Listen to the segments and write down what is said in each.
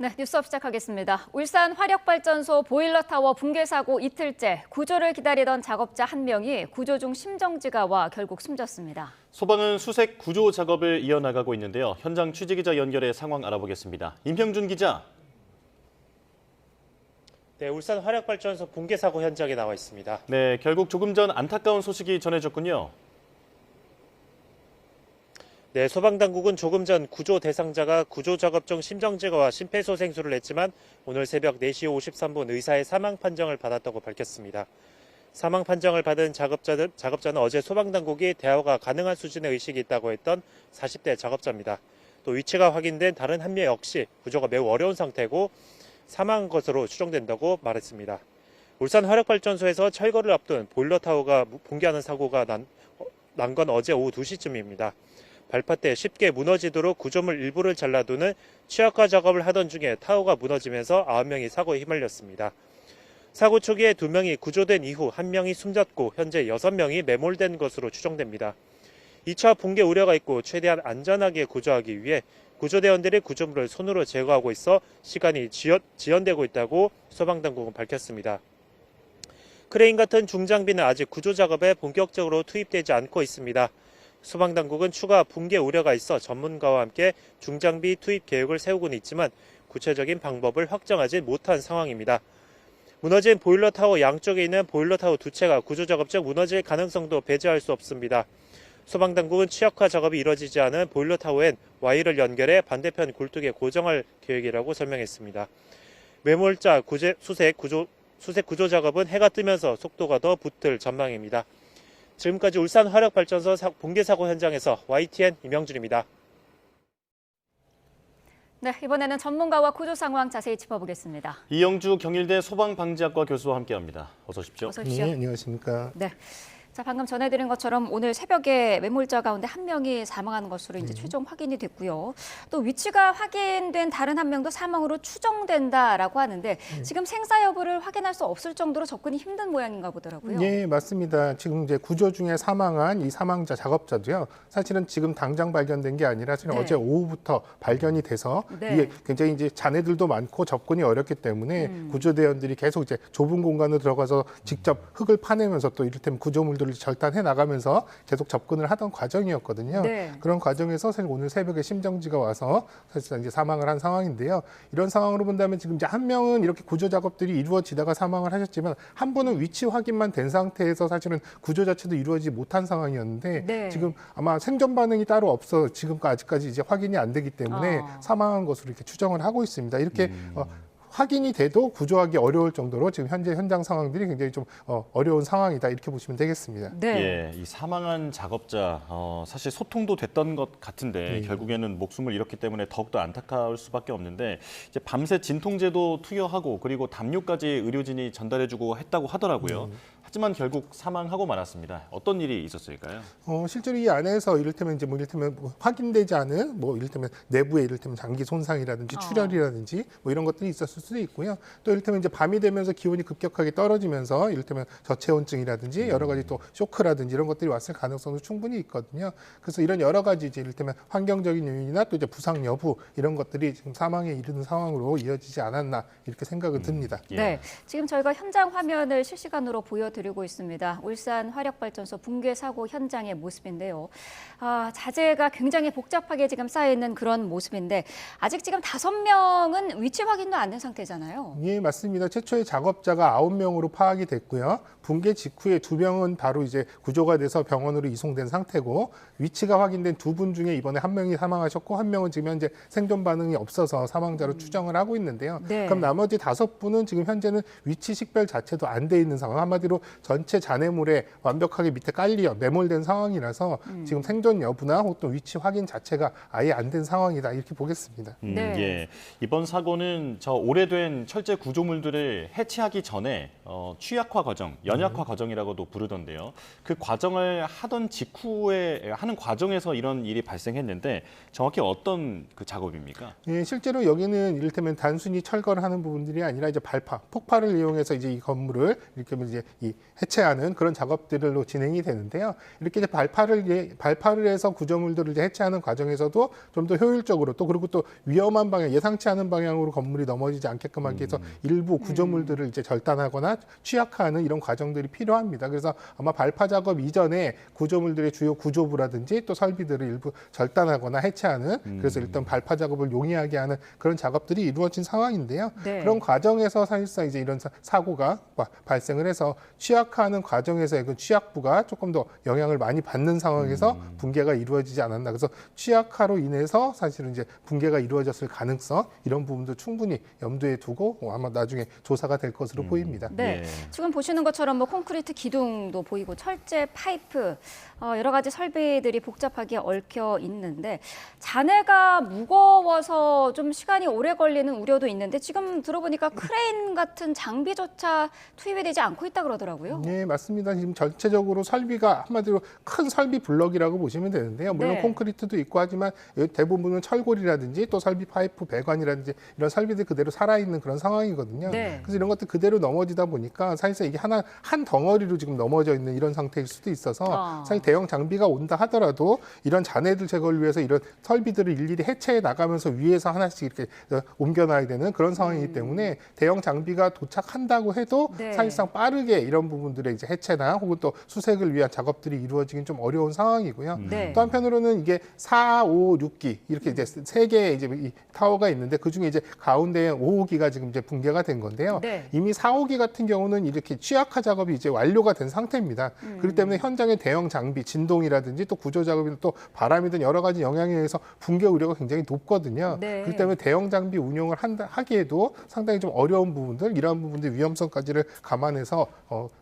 네, 뉴스업 시작하겠습니다. 울산 화력발전소 보일러타워 붕괴 사고 이틀째 구조를 기다리던 작업자 한 명이 구조 중 심정지가 와 결국 숨졌습니다. 소방은 수색 구조 작업을 이어나가고 있는데요. 현장 취재기자 연결해 상황 알아보겠습니다. 임형준 기자. 네, 울산 화력발전소 붕괴 사고 현장에 나와 있습니다. 네, 결국 조금 전 안타까운 소식이 전해졌군요. 네, 소방당국은 조금 전 구조 대상자가 구조 작업 중 심정지가 심폐소생술을 했지만 오늘 새벽 4시 53분 의사의 사망 판정을 받았다고 밝혔습니다. 사망 판정을 받은 작업자는 어제 소방당국이 대화가 가능한 수준의 의식이 있다고 했던 40대 작업자입니다. 또 위치가 확인된 다른 한 명 역시 구조가 매우 어려운 상태고 사망한 것으로 추정된다고 말했습니다. 울산 화력발전소에서 철거를 앞둔 보일러타워가 붕괴하는 사고가 난 건 어제 오후 2시쯤입니다. 발파대 쉽게 무너지도록 구조물 일부를 잘라두는 취약화 작업을 하던 중에 타워가 무너지면서 9명이 사고에 휘말렸습니다. 사고 초기에 2명이 구조된 이후 1명이 숨졌고 현재 6명이 매몰된 것으로 추정됩니다. 2차 붕괴 우려가 있고 최대한 안전하게 구조하기 위해 구조대원들이 구조물을 손으로 제거하고 있어 시간이 지연되고 있다고 소방당국은 밝혔습니다. 크레인 같은 중장비는 아직 구조 작업에 본격적으로 투입되지 않고 있습니다. 소방당국은 추가 붕괴 우려가 있어 전문가와 함께 중장비 투입 계획을 세우고는 있지만 구체적인 방법을 확정하지 못한 상황입니다. 무너진 보일러타워 양쪽에 있는 보일러타워 2채가 구조작업 중 무너질 가능성도 배제할 수 없습니다. 소방당국은 취약화 작업이 이뤄지지 않은 보일러타워엔 와이를 연결해 반대편 굴뚝에 고정할 계획이라고 설명했습니다. 매몰자 수색 구조 작업은 해가 뜨면서 속도가 더 붙을 전망입니다. 지금까지 울산 화력발전소 붕괴 사고 현장에서 YTN 임영준입니다. 네, 이번에는 전문가와 구조 상황 자세히 짚어보겠습니다. 이영주 경일대 소방방지학과 교수와 함께합니다. 어서 오십시오. 어서 오십시오. 네, 안녕하십니까. 네. 자, 방금 전해드린 것처럼 오늘 새벽에 매몰자 가운데 한 명이 사망한 것으로 이제 최종 확인이 됐고요. 또 위치가 확인된 다른 한 명도 사망으로 추정된다라고 하는데 지금 생사 여부를 확인할 수 없을 정도로 접근이 힘든 모양인가 보더라고요. 네, 맞습니다. 지금 이제 구조 중에 사망한 이 사망자 작업자도요. 사실은 지금 당장 발견된 게 아니라 사실 네. 어제 오후부터 발견이 돼서 네. 이게 굉장히 이제 잔해들도 많고 접근이 어렵기 때문에 구조대원들이 계속 이제 좁은 공간으로 들어가서 직접 흙을 파내면서 또 이를테면 구조물들을 절단해 나가면서 계속 접근을 하던 과정이었거든요. 네. 그런 과정에서 사실 오늘 새벽에 심정지가 와서 사실 이제 사망을 한 상황인데요. 이런 상황으로 본다면 지금 이제 한 명은 이렇게 구조 작업들이 이루어지다가 사망을 하셨지만 한 분은 위치 확인만 된 상태에서 사실은 구조 자체도 이루어지지 못한 상황이었는데 네. 지금 아마 생존 반응이 따로 없어 아직까지 이제 확인이 안 되기 때문에 사망한 것으로 이렇게 추정을 하고 있습니다. 이렇게 확인이 돼도 구조하기 어려울 정도로 지금 현재 현장 상황들이 굉장히 좀 어려운 상황이다 이렇게 보시면 되겠습니다. 네. 예, 이 사망한 작업자 사실 소통도 됐던 것 같은데 결국에는 목숨을 잃었기 때문에 더욱더 안타까울 수밖에 없는데 이제 밤새 진통제도 투여하고 그리고 담요까지 의료진이 전달해주고 했다고 하더라고요. 하지만 결국 사망하고 말았습니다. 어떤 일이 있었을까요? 실제로 이 안에서 이를테면 확인되지 않은 이를테면 내부에 이를테면 장기 손상이라든지 출혈이라든지 이런 것들이 있었을 수도 있고요. 또 이를테면 이제 밤이 되면서 기온이 급격하게 떨어지면서 이를테면 저체온증이라든지 여러 가지 또 쇼크라든지 이런 것들이 왔을 가능성도 충분히 있거든요. 그래서 이런 여러 가지 이제 이를테면 환경적인 요인이나 또 이제 부상 여부 이런 것들이 지금 사망에 이르는 상황으로 이어지지 않았나 이렇게 생각은 듭니다. 예. 네, 지금 저희가 현장 화면을 실시간으로 보여드리고 있습니다. 울산 화력발전소 붕괴 사고 현장의 모습인데요. 자재가 굉장히 복잡하게 지금 쌓여 있는 그런 모습인데 아직 지금 5명은 위치 확인도 안 된 상태잖아요. 예, 맞습니다. 최초의 작업자가 9명으로 파악이 됐고요. 붕괴 직후에 2명은 바로 이제 구조가 돼서 병원으로 이송된 상태고 위치가 확인된 2분 중에 이번에 1명이 사망하셨고 1명은 지금 현재 생존 반응이 없어서 사망자로 추정을 하고 있는데요. 네. 그럼 나머지 5분은 지금 현재는 위치 식별 자체도 안 돼 있는 상황. 한마디로 전체 잔해물에 완벽하게 밑에 깔려 매몰된 상황이라서 지금 생존 여부나 혹은 위치 확인 자체가 아예 안 된 상황이다 이렇게 보겠습니다. 네. 예. 이번 사고는 오래된 철제 구조물들을 해체하기 전에 취약화 과정, 연약화 과정이라고도 부르던데요. 그 과정을 하던 직후에 하는 과정에서 이런 일이 발생했는데 정확히 어떤 그 작업입니까? 예, 실제로 여기는 이를테면 단순히 철거를 하는 부분들이 아니라 이제 폭발을 이용해서 이제 이 건물을 이렇게 이제 이 해체하는 그런 작업들로 진행이 되는데요. 이렇게 이제 발파를 해서 구조물들을 이제 해체하는 과정에서도 좀 더 효율적으로 또 그리고 또 위험한 방향, 예상치 않은 방향으로 건물이 넘어지지 않게끔 하기 위해서 일부 구조물들을 이제 절단하거나 취약화하는 이런 과정들이 필요합니다. 그래서 아마 발파 작업 이전에 구조물들의 주요 구조부라든지 또 설비들을 일부 절단하거나 해체하는 그래서 일단 발파 작업을 용이하게 하는 그런 작업들이 이루어진 상황인데요. 네. 그런 과정에서 사실상 이제 이런 사고가 발생을 해서 취약화하는 과정에서 그 취약부가 조금 더 영향을 많이 받는 상황에서 붕괴가 이루어지지 않았나. 그래서 취약화로 인해서 사실은 이제 붕괴가 이루어졌을 가능성 이런 부분도 충분히 염두에 두고 아마 나중에 조사가 될 것으로 보입니다. 네, 예. 지금 보시는 것처럼 뭐 콘크리트 기둥도 보이고 철제 파이프 여러 가지 설비들이 복잡하게 얽혀 있는데 잔해가 무거워서 좀 시간이 오래 걸리는 우려도 있는데 지금 들어보니까 크레인 같은 장비조차 투입이 되지 않고 있다 그러더라고요. 네, 맞습니다. 지금 전체적으로 설비가 한마디로 큰 설비 블럭이라고 보시면 되는데요. 물론 네. 콘크리트도 있고 하지만 대부분은 철골이라든지 또 설비 파이프 배관이라든지 이런 설비들 그대로 살아있는 그런 상황이거든요. 네. 그래서 이런 것들 그대로 넘어지다 보니까 사실상 이게 한 덩어리로 지금 넘어져 있는 이런 상태일 수도 있어서 사실 대형 장비가 온다 하더라도 이런 잔해들 제거를 위해서 이런 설비들을 일일이 해체해 나가면서 위에서 하나씩 이렇게 옮겨놔야 되는 그런 상황이기 때문에 대형 장비가 도착한다고 해도 네. 사실상 빠르게 이런 부분들의 이제 해체나 혹은 또 수색을 위한 작업들이 이루어지긴 좀 어려운 상황이고요. 네. 또 한편으로는 이게 4, 5, 6기 이렇게 이제 세 개의 이제 이 타워가 있는데 그 중에 이제 가운데 5호기가 지금 이제 붕괴가 된 건데요. 네. 이미 4, 5기 같은 경우는 이렇게 취약화 작업이 이제 완료가 된 상태입니다. 그렇기 때문에 현장의 대형 장비, 진동이라든지 또 구조 작업이나 또 바람이든 여러 가지 영향에 의해서 붕괴 우려가 굉장히 높거든요. 네. 그렇기 때문에 대형 장비 운용을 하기에도 상당히 좀 어려운 부분들, 이러한 부분들 위험성까지를 감안해서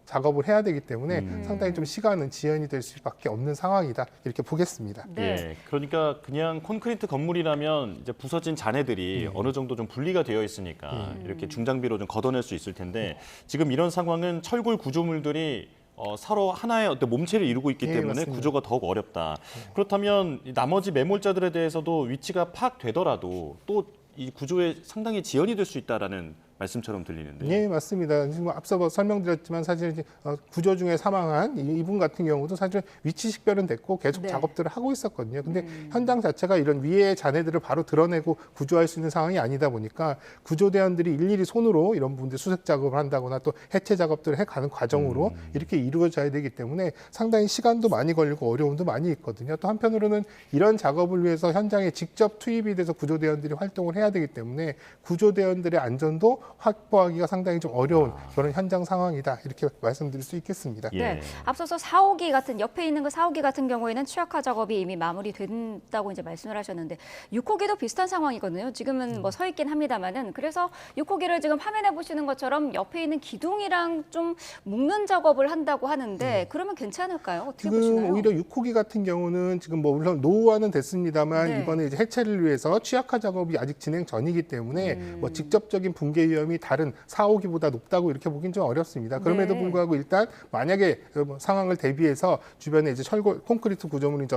작업을 해야 되기 때문에 상당히 좀 시간은 지연이 될 수밖에 없는 상황이다 이렇게 보겠습니다. 네. 예, 그러니까 그냥 콘크리트 건물이라면 이제 부서진 잔해들이 어느 정도 좀 분리가 되어 있으니까 이렇게 중장비로 좀 걷어낼 수 있을 텐데 지금 이런 상황은 철골 구조물들이 서로 하나의 어떤 몸체를 이루고 있기 예, 때문에 맞습니다. 구조가 더욱 어렵다. 그렇다면 이 나머지 매몰자들에 대해서도 위치가 파악되더라도 또 이 구조에 상당히 지연이 될 수 있다라는 말씀처럼 들리는데요. 네, 맞습니다. 지금 앞서 설명드렸지만 사실 이제 구조 중에 사망한 이분 같은 경우도 사실 위치 식별은 됐고 계속 네. 작업들을 하고 있었거든요. 근데 현장 자체가 이런 위의 잔해들을 바로 드러내고 구조할 수 있는 상황이 아니다 보니까 구조대원들이 일일이 손으로 이런 부분들 수색 작업을 한다거나 또 해체 작업들을 해가는 과정으로 이렇게 이루어져야 되기 때문에 상당히 시간도 많이 걸리고 어려움도 많이 있거든요. 또 한편으로는 이런 작업을 위해서 현장에 직접 투입이 돼서 구조대원들이 활동을 해야 되기 때문에 구조대원들의 안전도 확보하기가 상당히 좀 어려운 그런 현장 상황이다 이렇게 말씀드릴 수 있겠습니다. 예. 네, 앞서서 4호기 같은 옆에 있는 그 4호기 같은 경우에는 취약화 작업이 이미 마무리된다고 이제 말씀을 하셨는데 6호기도 비슷한 상황이거든요. 지금은 뭐 서 있긴 합니다만은 그래서 6호기를 지금 화면에 보시는 것처럼 옆에 있는 기둥이랑 좀 묶는 작업을 한다고 하는데 그러면 괜찮을까요? 어떻게 지금 보시나요? 오히려 6호기 같은 경우는 지금 뭐 물론 노후화는 됐습니다만 네. 이번에 이제 해체를 위해서 취약화 작업이 아직 진행 전이기 때문에 뭐 직접적인 붕괴 위험이 다른 4호기보다 높다고 이렇게 보긴 좀 어렵습니다. 그럼에도 네. 불구하고 일단 만약에 상황을 대비해서 주변에 이제 철골 콘크리트 구조물인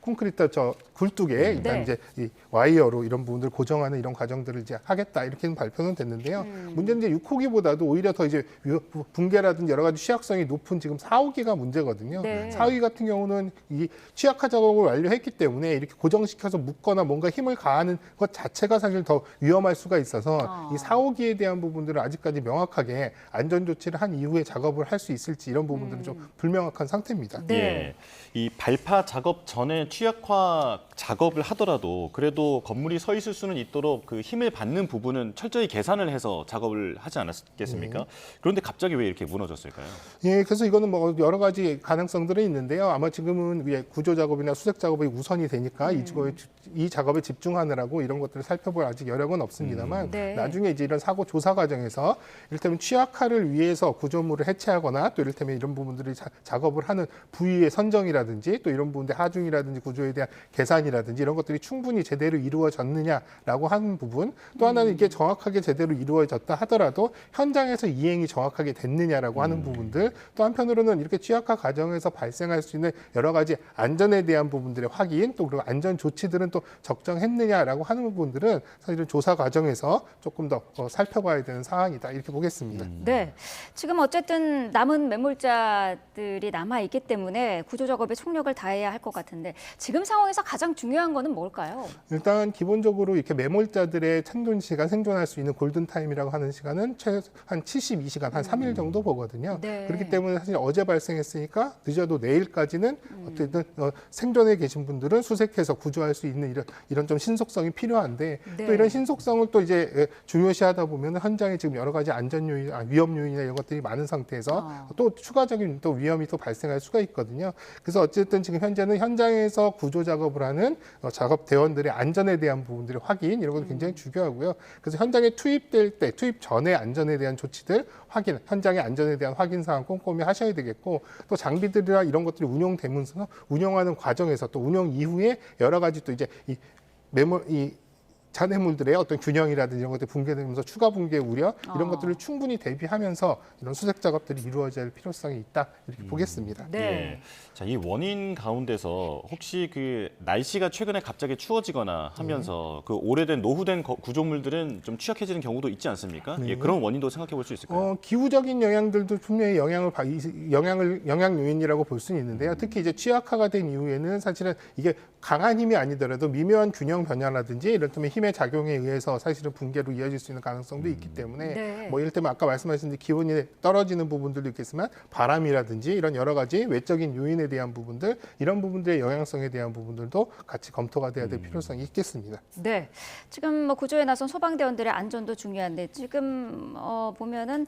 콘크리트 굴뚝에 일단 네. 이제 이 와이어로 이런 부분들 고정하는 이런 과정들을 이제 하겠다 이렇게는 발표는 됐는데요. 문제는 이제 6호기보다도 오히려 더 이제 붕괴라든지 여러 가지 취약성이 높은 지금 4호기가 문제거든요. 네. 4호기 같은 경우는 이 취약화 작업을 완료했기 때문에 이렇게 고정시켜서 묶거나 뭔가 힘을 가하는 것 자체가 사실 더 위험할 수가 있어서 이 4호기에 대한 부분들을 아직까지 명확하게 안전 조치를 한 이후에 작업을 할 수 있을지 이런 부분들은 좀 불명확한 상태입니다. 네. 예. 이 발파 작업 전에 취약화 작업을 하더라도 그래도 건물이 서 있을 수는 있도록 그 힘을 받는 부분은 철저히 계산을 해서 작업을 하지 않았겠습니까? 그런데 갑자기 왜 이렇게 무너졌을까요? 예, 그래서 이거는 뭐 여러 가지 가능성들이 있는데요. 아마 지금은 위에 구조 작업이나 수색 작업이 우선이 되니까 이 작업에 집중하느라고 이런 것들을 살펴볼 아직 여력은 없습니다만 네. 나중에 이제 이런 사고 조사 과정에서 이를테면 취약화를 위해서 구조물을 해체하거나 또 이를테면 이런 부분들이 작업을 하는 부위의 선정이라든지 또 이런 부분들 하중이라든지 구조에 대한 계산이라든지 보관이라든지 이런 것들이 충분히 제대로 이루어졌느냐라고 하는 부분, 또 하나는 이게 정확하게 제대로 이루어졌다 하더라도 현장에서 이행이 정확하게 됐느냐라고 하는 부분들, 또 한편으로는 이렇게 취약화 과정에서 발생할 수 있는 여러 가지 안전에 대한 부분들의 확인, 또 그리고 안전 조치들은 또 적정했느냐라고 하는 부분들은 사실은 조사 과정에서 조금 더 살펴봐야 되는 사항이다, 이렇게 보겠습니다. 네, 지금 어쨌든 남은 매몰자들이 남아 있기 때문에 구조 작업에 총력을 다해야 할 것 같은데 지금 상황에서 가장 중요한 거는 뭘까요? 일단 기본적으로 이렇게 매몰자들의 생존 시간, 생존할 수 있는 골든 타임이라고 하는 시간은 한 72시간, 한 3일 정도 보거든요. 네. 그렇기 때문에 사실 어제 발생했으니까 늦어도 내일까지는 어쨌든 생존에 계신 분들은 수색해서 구조할 수 있는 이런 좀 신속성이 필요한데, 네. 또 이런 신속성을 또 이제 중요시하다 보면 현장에 지금 여러 가지 안전 요인, 위험 요인이나 이런 것들이 많은 상태에서 또 추가적인 또 위험이 또 발생할 수가 있거든요. 그래서 어쨌든 지금 현재는 현장에서 구조 작업을 하는 작업 대원들의 안전에 대한 부분들의 확인, 이런 것도 굉장히 중요하고요. 그래서 현장에 투입될 때, 투입 전에 안전에 대한 조치들 확인, 현장의 안전에 대한 확인 사항 꼼꼼히 하셔야 되겠고, 또 장비들이나 이런 것들이 운용되면서 운영하는 과정에서 또 운영 이후에 여러 가지 또 이제 이 잔해물들의 어떤 균형이라든지 이런 것들이 붕괴되면서 추가 붕괴 우려, 이런 것들을 충분히 대비하면서 이런 수색 작업들이 이루어져야 할 필요성이 있다, 이렇게 보겠습니다. 네. 예. 자, 이 원인 가운데서 혹시 그 날씨가 최근에 갑자기 추워지거나 하면서 그 오래된 노후된 구조물들은 좀 취약해지는 경우도 있지 않습니까? 예, 그런 원인도 생각해 볼 수 있을까요? 기후적인 영향들도 분명히 영향 요인이라고 볼 수는 있는데요. 특히 이제 취약화가 된 이후에는 사실은 이게 강한 힘이 아니더라도 미묘한 균형 변화라든지 이를테면 힘의 작용에 의해서 사실은 붕괴로 이어질 수 있는 가능성도 있기 때문에 네. 뭐 이를테면 아까 말씀하신 기온이 떨어지는 부분들도 있겠지만 바람이라든지 이런 여러 가지 외적인 요인에 대한 부분들, 이런 부분들의 영향성에 대한 부분들도 같이 검토가 돼야 될 필요성이 있겠습니다. 네, 지금 뭐 구조에 나선 소방대원들의 안전도 중요한데 지금 보면은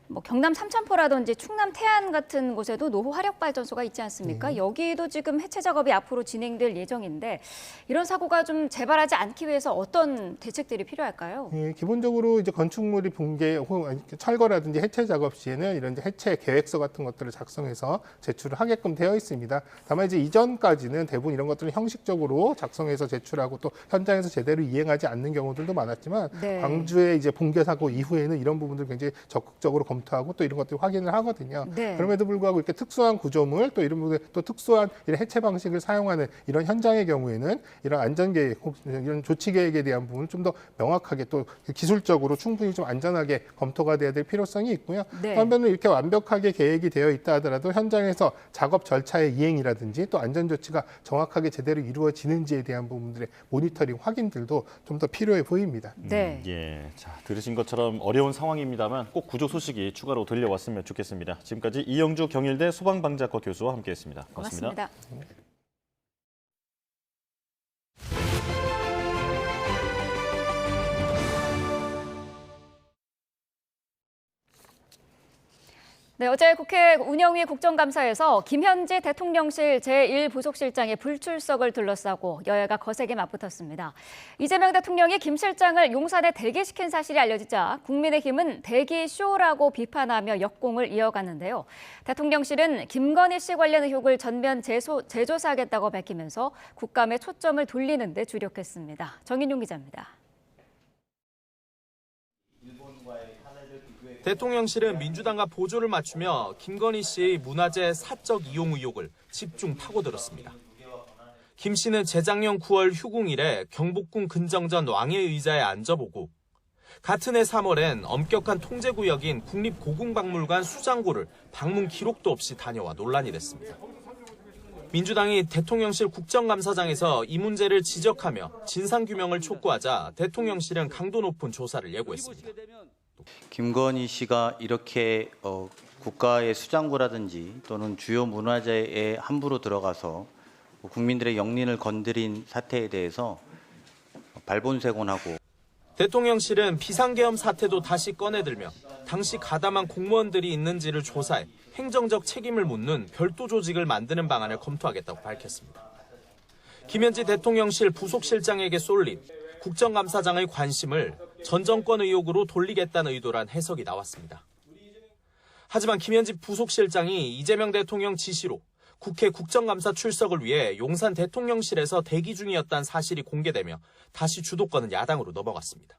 뭐 경남 삼천포라든지 충남 태안 같은 곳에도 노후 화력 발전소가 있지 않습니까? 여기도 지금 해체 작업이 앞으로 진행될 예정인데 이런 사고가 좀 재발하지 않기 위해서 어떤 대책들이 필요할까요? 예, 기본적으로 이제 건축물이 붕괴 혹은 철거라든지 해체 작업 시에는 이런 이제 해체 계획서 같은 것들을 작성해서 제출을 하게끔 되어 있습니다. 다만 이제 이전까지는 대부분 이런 것들을 형식적으로 작성해서 제출하고 또 현장에서 제대로 이행하지 않는 경우들도 많았지만, 네. 광주의 이제 붕괴 사고 이후에는 이런 부분들 굉장히 적극적으로 검토하고 또 이런 것들 확인을 하거든요. 네. 그럼에도 불구하고 이렇게 특수한 구조물, 또 이런 부분에 또 특수한 이런 해체 방식을 사용하는 이런 현장의 경우에는 이런 안전 계획, 이런 조치 계획에 대한 부분을 좀 더 명확하게 또 기술적으로 충분히 좀 안전하게 검토가 돼야 될 필요성이 있고요. 네. 한편으로 이렇게 완벽하게 계획이 되어 있다 하더라도 현장에서 작업 절차의 이행이라든지 또 안전 조치가 정확하게 제대로 이루어지는지에 대한 부분들의 모니터링 확인들도 좀 더 필요해 보입니다. 네. 예, 자, 들으신 것처럼 어려운 상황입니다만 꼭 구조 소식이 추가로 들려왔으면 좋겠습니다. 지금까지 이영주 경일대 소방방재학과 교수와 함께했습니다. 고맙습니다. 고맙습니다. 네, 어제 국회 운영위 국정감사에서 김현지 대통령실 제1부속실장의 불출석을 둘러싸고 여야가 거세게 맞붙었습니다. 이재명 대통령이 김 실장을 용산에 대기시킨 사실이 알려지자 국민의힘은 대기쇼라고 비판하며 역공을 이어갔는데요. 대통령실은 김건희 씨 관련 의혹을 전면 재조사하겠다고 밝히면서 국감에 초점을 돌리는 데 주력했습니다. 정인용 기자입니다. 대통령실은 민주당과 보조를 맞추며 김건희 씨의 문화재 사적 이용 의혹을 집중 파고들었습니다. 김 씨는 재작년 9월 휴궁일에 경복궁 근정전 왕의 의자에 앉아보고 같은 해 3월엔 엄격한 통제구역인 국립고궁박물관 수장고를 방문 기록도 없이 다녀와 논란이 됐습니다. 민주당이 대통령실 국정감사장에서 이 문제를 지적하며 진상규명을 촉구하자 대통령실은 강도 높은 조사를 예고했습니다. 김건희 씨가 이렇게 국가의 수장고라든지 또는 주요 문화재에 함부로 들어가서 국민들의 영린을 건드린 사태에 대해서 발본색원하고 대통령실은 비상계엄 사태도 다시 꺼내들며 당시 가담한 공무원들이 있는지를 조사해 행정적 책임을 묻는 별도 조직을 만드는 방안을 검토하겠다고 밝혔습니다. 김현지 대통령실 부속실장에게 쏠린 국정감사장의 관심을 전 정권 의혹으로 돌리겠다는 의도란 해석이 나왔습니다. 하지만 김현지 부속실장이 이재명 대통령 지시로 국회 국정감사 출석을 위해 용산 대통령실에서 대기 중이었다는 사실이 공개되며 다시 주도권은 야당으로 넘어갔습니다.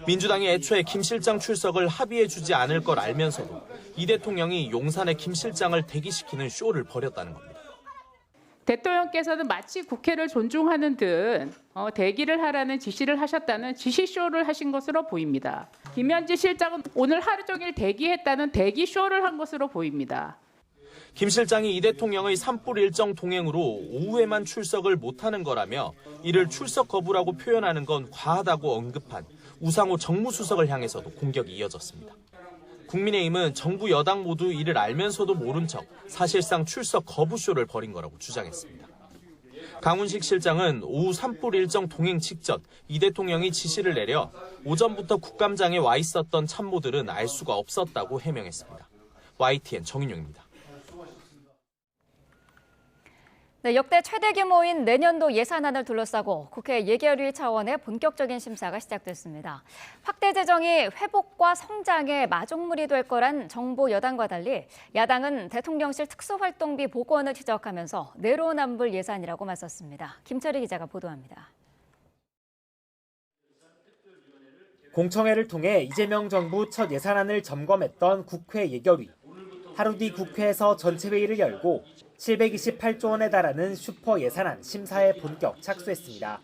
민주당이 애초에 김 실장 출석을 합의해주지 않을 걸 알면서도 이 대통령이 용산에 김 실장을 대기시키는 쇼를 벌였다는 겁니다. 대통령께서는 마치 국회를 존중하는 듯 대기를 하라는 지시를 하셨다는 지시쇼를 하신 것으로 보입니다. 김현지 실장은 오늘 하루 종일 대기했다는 대기쇼를 한 것으로 보입니다. 김 실장이 이 대통령의 산불 일정 동행으로 오후에만 출석을 못하는 거라며 이를 출석 거부라고 표현하는 건 과하다고 언급한 우상호 정무수석을 향해서도 공격이 이어졌습니다. 국민의힘은 정부 여당 모두 이를 알면서도 모른 척 사실상 출석 거부쇼를 벌인 거라고 주장했습니다. 강훈식 실장은 오후 산불 일정 동행 직전 이 대통령이 지시를 내려 오전부터 국감장에 와 있었던 참모들은 알 수가 없었다고 해명했습니다. YTN 정인용입니다. 네, 역대 최대 규모인 내년도 예산안을 둘러싸고 국회 예결위 차원의 본격적인 심사가 시작됐습니다. 확대 재정이 회복과 성장의 마중물이 될 거란 정부 여당과 달리 야당은 대통령실 특수활동비 복원을 지적하면서 내로남불 예산이라고 맞섰습니다. 김철희 기자가 보도합니다. 공청회를 통해 이재명 정부 첫 예산안을 점검했던 국회 예결위. 하루 뒤 국회에서 전체 회의를 열고 728조 원에 달하는 슈퍼 예산안 심사에 본격 착수했습니다.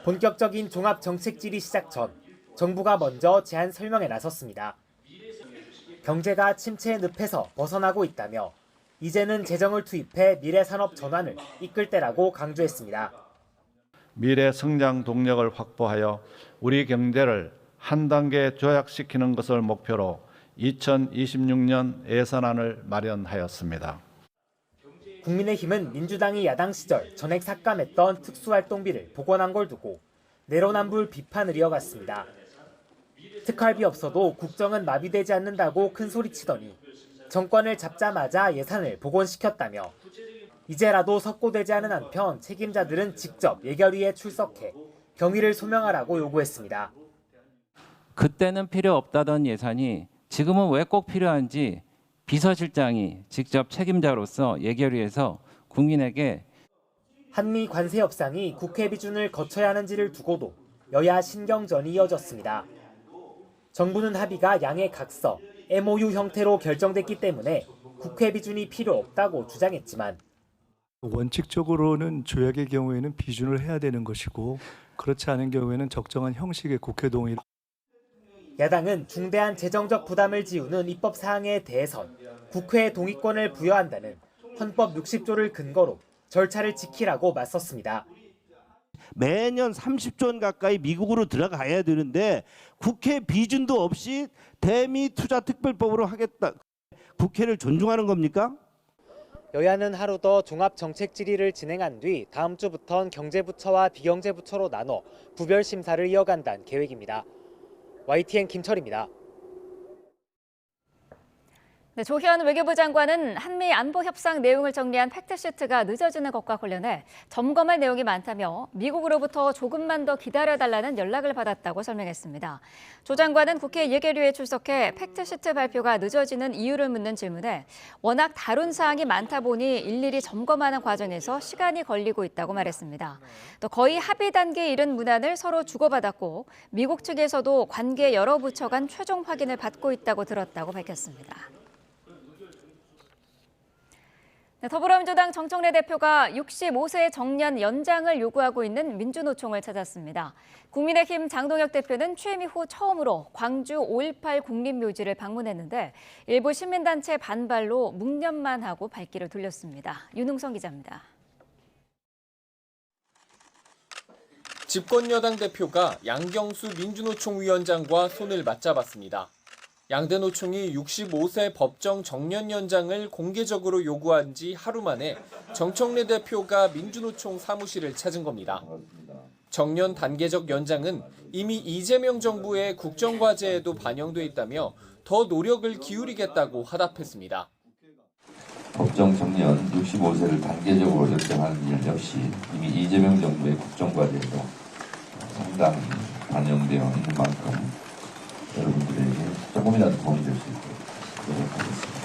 본격적인 종합정책 질의 시작 전 정부가 먼저 제안 설명에 나섰습니다. 경제가 침체의 늪에서 벗어나고 있다며 이제는 재정을 투입해 미래 산업 전환을 이끌 때라고 강조했습니다. 미래 성장 동력을 확보하여 우리 경제를 한 단계 조약시키는 것을 목표로 2026년 예산안을 마련하였습니다. 국민의힘은 민주당이 야당 시절 전액 삭감했던 특수활동비를 복원한 걸 두고 내로남불 비판을 이어갔습니다. 특활비 없어도 국정은 마비되지 않는다고 큰소리치더니 정권을 잡자마자 예산을 복원시켰다며 이제라도 석고되지 않은 한편 책임자들은 직접 예결위에 출석해 경위를 소명하라고 요구했습니다. 그때는 필요 없다던 예산이 지금은 왜 꼭 필요한지 비서실장이 직접 책임자로서 예결위에서 국민에게 한미 관세 협상이 국회 비준을 거쳐야 하는지를 두고도 여야 신경전이 이어졌습니다. 정부는 합의가 양해 각서, MOU 형태로 결정됐기 때문에 국회 비준이 필요 없다고 주장했지만 원칙적으로는 조약의 경우에는 비준을 해야 되는 것이고 그렇지 않은 경우에는 적정한 형식의 국회 동의. 야당은 중대한 재정적 부담을 지우는 입법 사항에 대해선 국회의 동의권을 부여한다는 헌법 60조를 근거로 절차를 지키라고 맞섰습니다. 매년 30조 원 가까이 미국으로 들어가야 되는데 국회 비준도 없이 대미 투자 특별법으로 하겠다. 국회를 존중하는 겁니까? 여야는 하루 더 종합정책 질의를 진행한 뒤 다음 주부터는 경제부처와 비경제부처로 나눠 부별 심사를 이어간다는 계획입니다. YTN 김철입니다. 네, 조현 외교부 장관은 한미 안보 협상 내용을 정리한 팩트시트가 늦어지는 것과 관련해 점검할 내용이 많다며 미국으로부터 조금만 더 기다려달라는 연락을 받았다고 설명했습니다. 조 장관은 국회 예결위에 출석해 팩트시트 발표가 늦어지는 이유를 묻는 질문에 워낙 다룬 사항이 많다 보니 일일이 점검하는 과정에서 시간이 걸리고 있다고 말했습니다. 또 거의 합의 단계에 이른 문안을 서로 주고받았고 미국 측에서도 관계 여러 부처 간 최종 확인을 받고 있다고 들었다고 밝혔습니다. 네, 더불어민주당 정청래 대표가 65세 정년 연장을 요구하고 있는 민주노총을 찾았습니다. 국민의힘 장동혁 대표는 취임 이후 처음으로 광주 5.18 국립묘지를 방문했는데 일부 시민단체 반발로 묵념만 하고 발길을 돌렸습니다. 윤웅성 기자입니다. 집권여당 대표가 양경수 민주노총 위원장과 손을 맞잡았습니다. 양대 노총이 65세 법정 정년 연장을 공개적으로 요구한 지 하루 만에 정청래 대표가 민주노총 사무실을 찾은 겁니다. 정년 단계적 연장은 이미 이재명 정부의 국정과제에도 반영돼 있다며 더 노력을 기울이겠다고 화답했습니다. 법정 정년 65세를 단계적으로 연장하는 일 역시 이미 이재명 정부의 국정과제에도 상당히 반영되어 있는 만큼 여러분들에게 조금이라도 도움이 될 수 있도록 노력하겠습니다.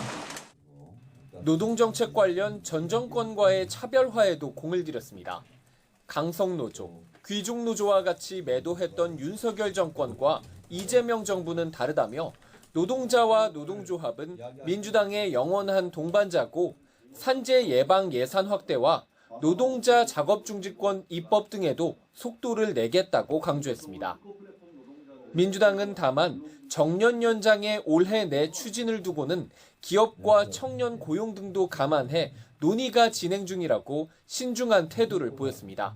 노동정책 관련 전 정권과의 차별화에도 공을 들였습니다. 강성노조, 귀족노조와 같이 매도했던 윤석열 정권과 이재명 정부는 다르다며 노동자와 노동조합은 민주당의 영원한 동반자고 산재 예방 예산 확대와 노동자 작업중지권 입법 등에도 속도를 내겠다고 강조했습니다. 민주당은 다만 정년 연장의 올해 내 추진을 두고는 기업과 청년 고용 등도 감안해 논의가 진행 중이라고 신중한 태도를 보였습니다.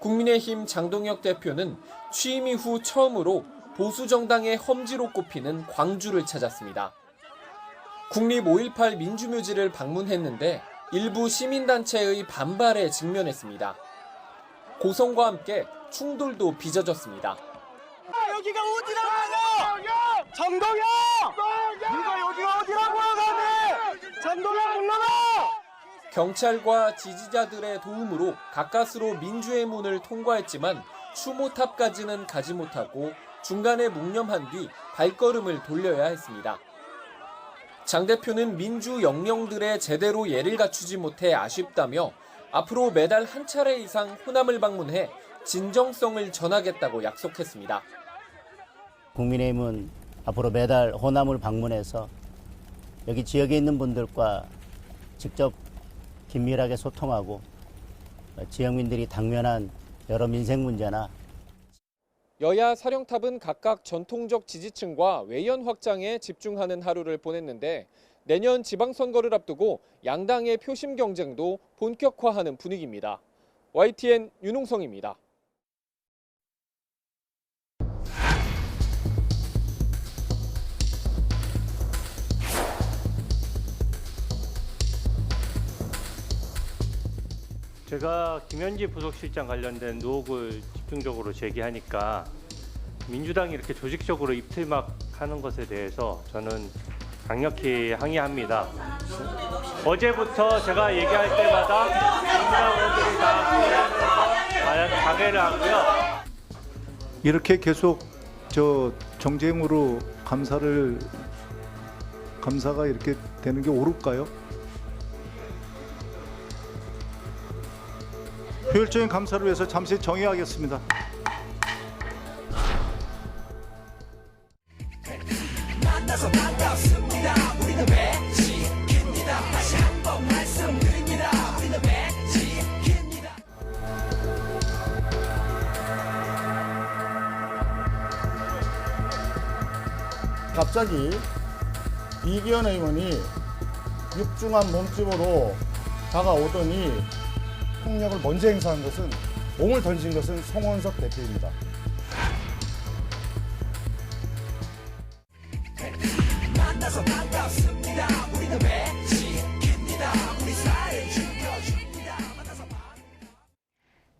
국민의힘 장동혁 대표는 취임 이후 처음으로 보수 정당의 험지로 꼽히는 광주를 찾았습니다. 국립 5.18 민주묘지를 방문했는데 일부 시민단체의 반발에 직면했습니다. 고성과 함께 충돌도 빚어졌습니다. 여기가 어디라고! 정동영! 네가 여기가 어디라고 하네! 정동영 못 나가! 경찰과 지지자들의 도움으로 가까스로 민주의 문을 통과했지만 추모탑까지는 가지 못하고 중간에 묵념한 뒤 발걸음을 돌려야 했습니다. 장 대표는 민주 영령들의 제대로 예를 갖추지 못해 아쉽다며 앞으로 매달 한 차례 이상 호남을 방문해 진정성을 전하겠다고 약속했습니다. 국민의힘은 앞으로 매달 호남을 방문해서 여기 지역에 있는 분들과 직접 긴밀하게 소통하고 지역민들이 당면한 여러 민생 문제나 여야 사령탑은 각각 전통적 지지층과 외연 확장에 집중하는 하루를 보냈는데 내년 지방선거를 앞두고 양당의 표심 경쟁도 본격화하는 분위기입니다. YTN 윤홍성입니다. 제가 김현지 부속실장 관련된 의혹을 집중적으로 제기하니까 민주당이 이렇게 조직적으로 입틀막하는 것에 대해서 저는 강력히 항의합니다. 어제부터 제가 얘기할 때마다 민주당 의원들이 다 방해를 하고요. 이렇게 계속 정쟁으로 감사가 이렇게 되는 게 옳을까요? 효율적인 감사를 위해서 잠시 정의하겠습니다. 만나서 반갑습니다. 우리는 백지입니다. 다시 한번 말씀드립니다. 우리는 백지입니다. 갑자기 이기현 의원이 육중한 몸집으로 다가오더니 폭력을 먼저 행사한 것은 몸을 던진 것은 송원석 대표입니다. 만나서 반갑습니다. 우리는 백지입니다. 우리 사이를 죽여줍니다.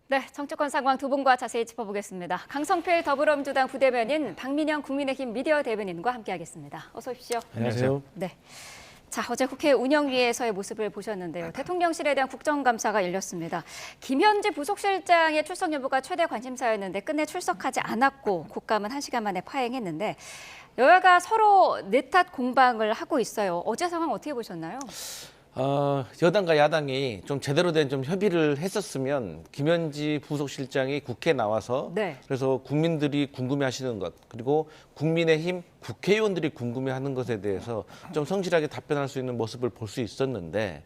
네, 정치권 상황 두 분과 자세히 짚어보겠습니다. 강성필 더불어민주당 부대변인, 박민영 국민의힘 미디어 대변인과 함께하겠습니다. 어서 오십시오. 안녕하세요. 네. 자, 어제 국회 운영위에서의 모습을 보셨는데요. 대통령실에 대한 국정감사가 열렸습니다. 김현지 부속실장의 출석 여부가 최대 관심사였는데 끝내 출석하지 않았고 국감은 1시간 만에 파행했는데 여야가 서로 내탓 공방을 하고 있어요. 어제 상황 어떻게 보셨나요? 여당과 야당이 좀 제대로 된 좀 협의를 했었으면 김현지 부속실장이 국회에 나와서 그래서 국민들이 궁금해하시는 것 그리고 국민의힘 국회의원들이 궁금해하는 것에 대해서 좀 성실하게 답변할 수 있는 모습을 볼 수 있었는데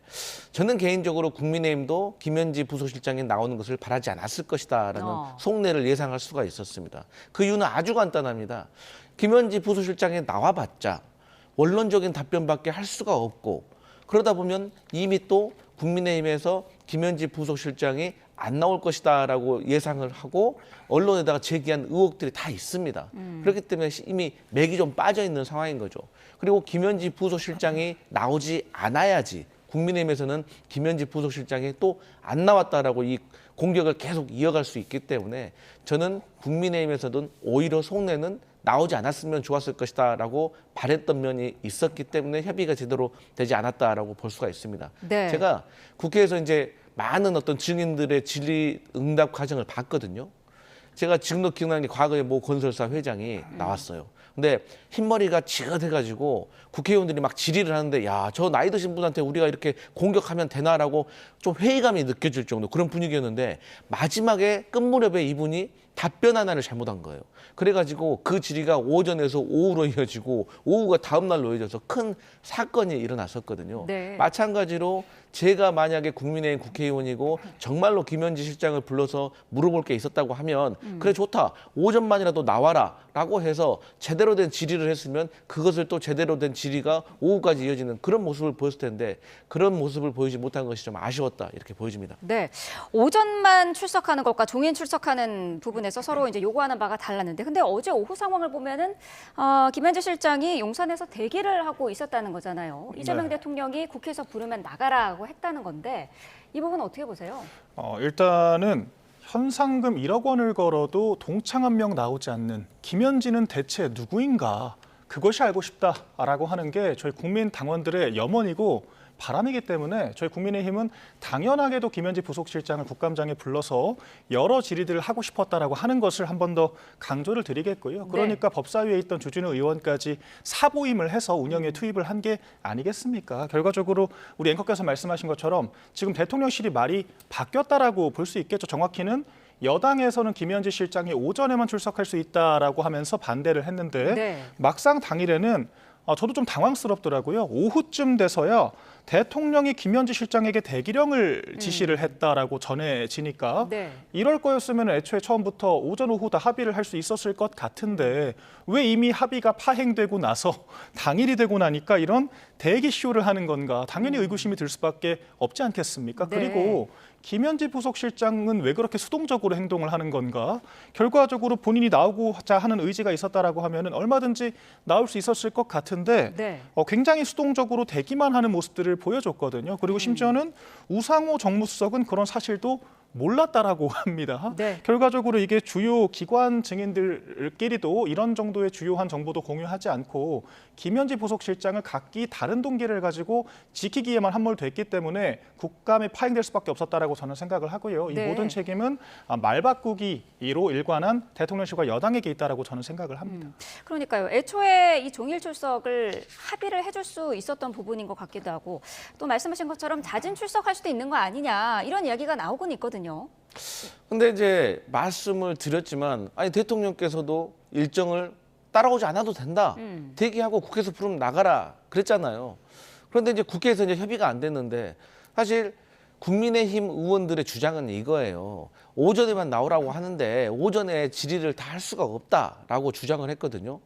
저는 개인적으로 국민의힘도 김현지 부속실장이 나오는 것을 바라지 않았을 것이다라는 속내를 예상할 수가 있었습니다. 그 이유는 아주 간단합니다. 김현지 부속실장이 나와봤자 원론적인 답변밖에 할 수가 없고 그러다 보면 이미 또 국민의힘에서 김현지 부속실장이 안 나올 것이다라고 예상을 하고 언론에다가 제기한 의혹들이 다 있습니다. 그렇기 때문에 이미 맥이 좀 빠져 있는 상황인 거죠. 그리고 김현지 부속실장이 나오지 않아야지 국민의힘에서는 김현지 부속실장이 또 안 나왔다라고 이 공격을 계속 이어갈 수 있기 때문에 저는 국민의힘에서는 오히려 속내는 나오지 않았으면 좋았을 것이다라고 바랬던 면이 있었기 때문에 협의가 제대로 되지 않았다라고 볼 수가 있습니다. 네. 제가 국회에서 이제 많은 어떤 증인들의 질의응답 과정을 봤거든요. 제가 지금도 기억나는 게 과거에 모 건설사 회장이 나왔어요. 근데 흰머리가 지긋해가지고 국회의원들이 막 질의를 하는데 야, 저 나이 드신 분한테 우리가 이렇게 공격하면 되나라고 좀 회의감이 느껴질 정도 그런 분위기였는데 마지막에 끝무렵에 이분이 답변 하나를 잘못한 거예요. 그래가지고 그 질의가 오전에서 오후로 이어지고 오후가 다음 날로 이어져서 큰 사건이 일어났었거든요. 네. 마찬가지로 제가 만약에 국민의힘 국회의원이고 정말로 김현지 실장을 불러서 물어볼 게 있었다고 하면 그래 좋다. 오전만이라도 나와라 라고 해서 제대로 된 질의를 했으면 그것을 또 제대로 된 질의가 오후까지 이어지는 그런 모습을 보였을 텐데 그런 모습을 보이지 못한 것이 좀 아쉬웠다 이렇게 보여집니다. 네, 오전만 출석하는 것과 종일 출석하는 부분에서 서로 이제 요구하는 바가 달랐는데, 근데 어제 오후 상황을 보면은 김현지 실장이 용산에서 대기를 하고 있었다는 거잖아요. 이재명 대통령이 국회에서 부르면 나가라고 했다는 건데 이 부분은 어떻게 보세요? 일단은 현상금 1억 원을 걸어도 동창 한 명 나오지 않는 김현지는 대체 누구인가? 그것이 알고 싶다라고 하는 게 저희 국민 당원들의 염원이고 바람이기 때문에 저희 국민의힘은 당연하게도 김현지 부속실장을 국감장에 불러서 여러 질의들을 하고 싶었다라고 하는 것을 한 번 더 강조를 드리겠고요. 그러니까 법사위에 있던 주진우 의원까지 사보임을 해서 운영에 투입을 한 게 아니겠습니까? 결과적으로 우리 앵커께서 말씀하신 것처럼 지금 대통령실이 말이 바뀌었다라고 볼 수 있겠죠. 정확히는 여당에서는 김현지 실장이 오전에만 출석할 수 있다라고 하면서 반대를 했는데 막상 당일에는 저도 좀 당황스럽더라고요. 오후쯤 돼서야 대통령이 김현지 실장에게 대기령을 지시를 했다라고 전해지니까 이럴 거였으면 애초에 처음부터 오전 오후 다 합의를 할 수 있었을 것 같은데 왜 이미 합의가 파행되고 나서 당일이 되고 나니까 이런 대기쇼를 하는 건가 당연히 의구심이 들 수밖에 없지 않겠습니까? 그리고 김현지 부속실장은 왜 그렇게 수동적으로 행동을 하는 건가? 결과적으로 본인이 나오고자 하는 의지가 있었다라고 하면은 얼마든지 나올 수 있었을 것 같은데 굉장히 수동적으로 대기만 하는 모습들을 보여줬거든요. 그리고 심지어는 우상호 정무수석은 그런 사실도 몰랐다라고 합니다. 결과적으로 이게 주요 기관 증인들끼리도 이런 정도의 주요한 정보도 공유하지 않고 김현지 부속실장을 각기 다른 동기를 가지고 지키기에만 함몰됐기 때문에 국감에 파행될 수밖에 없었다라고 저는 생각을 하고요. 이 모든 책임은 말 바꾸기로 일관한 대통령실과 여당에게 있다라고 저는 생각을 합니다. 그러니까요. 애초에 이 종일 출석을 합의를 해줄 수 있었던 부분인 것 같기도 하고 또 말씀하신 것처럼 자진 출석할 수도 있는 거 아니냐 이런 이야기가 나오곤 있거든요. 근데 이제 말씀을 드렸지만 아니 대통령께서도 일정을 따라오지 않아도 된다. 대기하고 국회에서 부르면 나가라 그랬잖아요. 그런데 이제 국회에서 이제 협의가 안 됐는데 사실 국민의힘 의원들의 주장은 이거예요. 오전에만 나오라고 하는데 오전에 질의를 다 할 수가 없다라고 주장을 했거든요.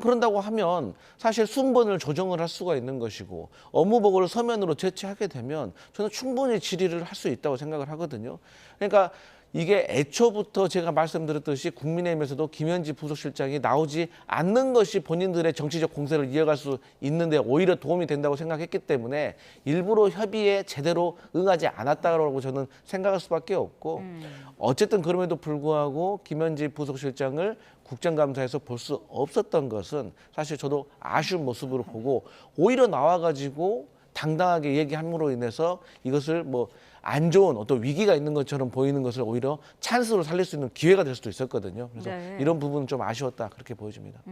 그런다고 하면 사실 순번을 조정을 할 수가 있는 것이고 업무보고를 서면으로 제출하게 되면 저는 충분히 질의를 할 수 있다고 생각을 하거든요. 그러니까 이게 애초부터 제가 말씀드렸듯이 국민의힘에서도 김현지 부속실장이 나오지 않는 것이 본인들의 정치적 공세를 이어갈 수 있는데 오히려 도움이 된다고 생각했기 때문에 일부러 협의에 제대로 응하지 않았다고 저는 생각할 수밖에 없고 어쨌든 그럼에도 불구하고 김현지 부속실장을 국정감사에서 볼 수 없었던 것은 사실 저도 아쉬운 모습으로 보고 오히려 나와가지고 당당하게 얘기함으로 인해서 이것을 뭐 안 좋은 어떤 위기가 있는 것처럼 보이는 것을 오히려 찬스로 살릴 수 있는 기회가 될 수도 있었거든요. 그래서 이런 부분은 좀 아쉬웠다 그렇게 보여집니다.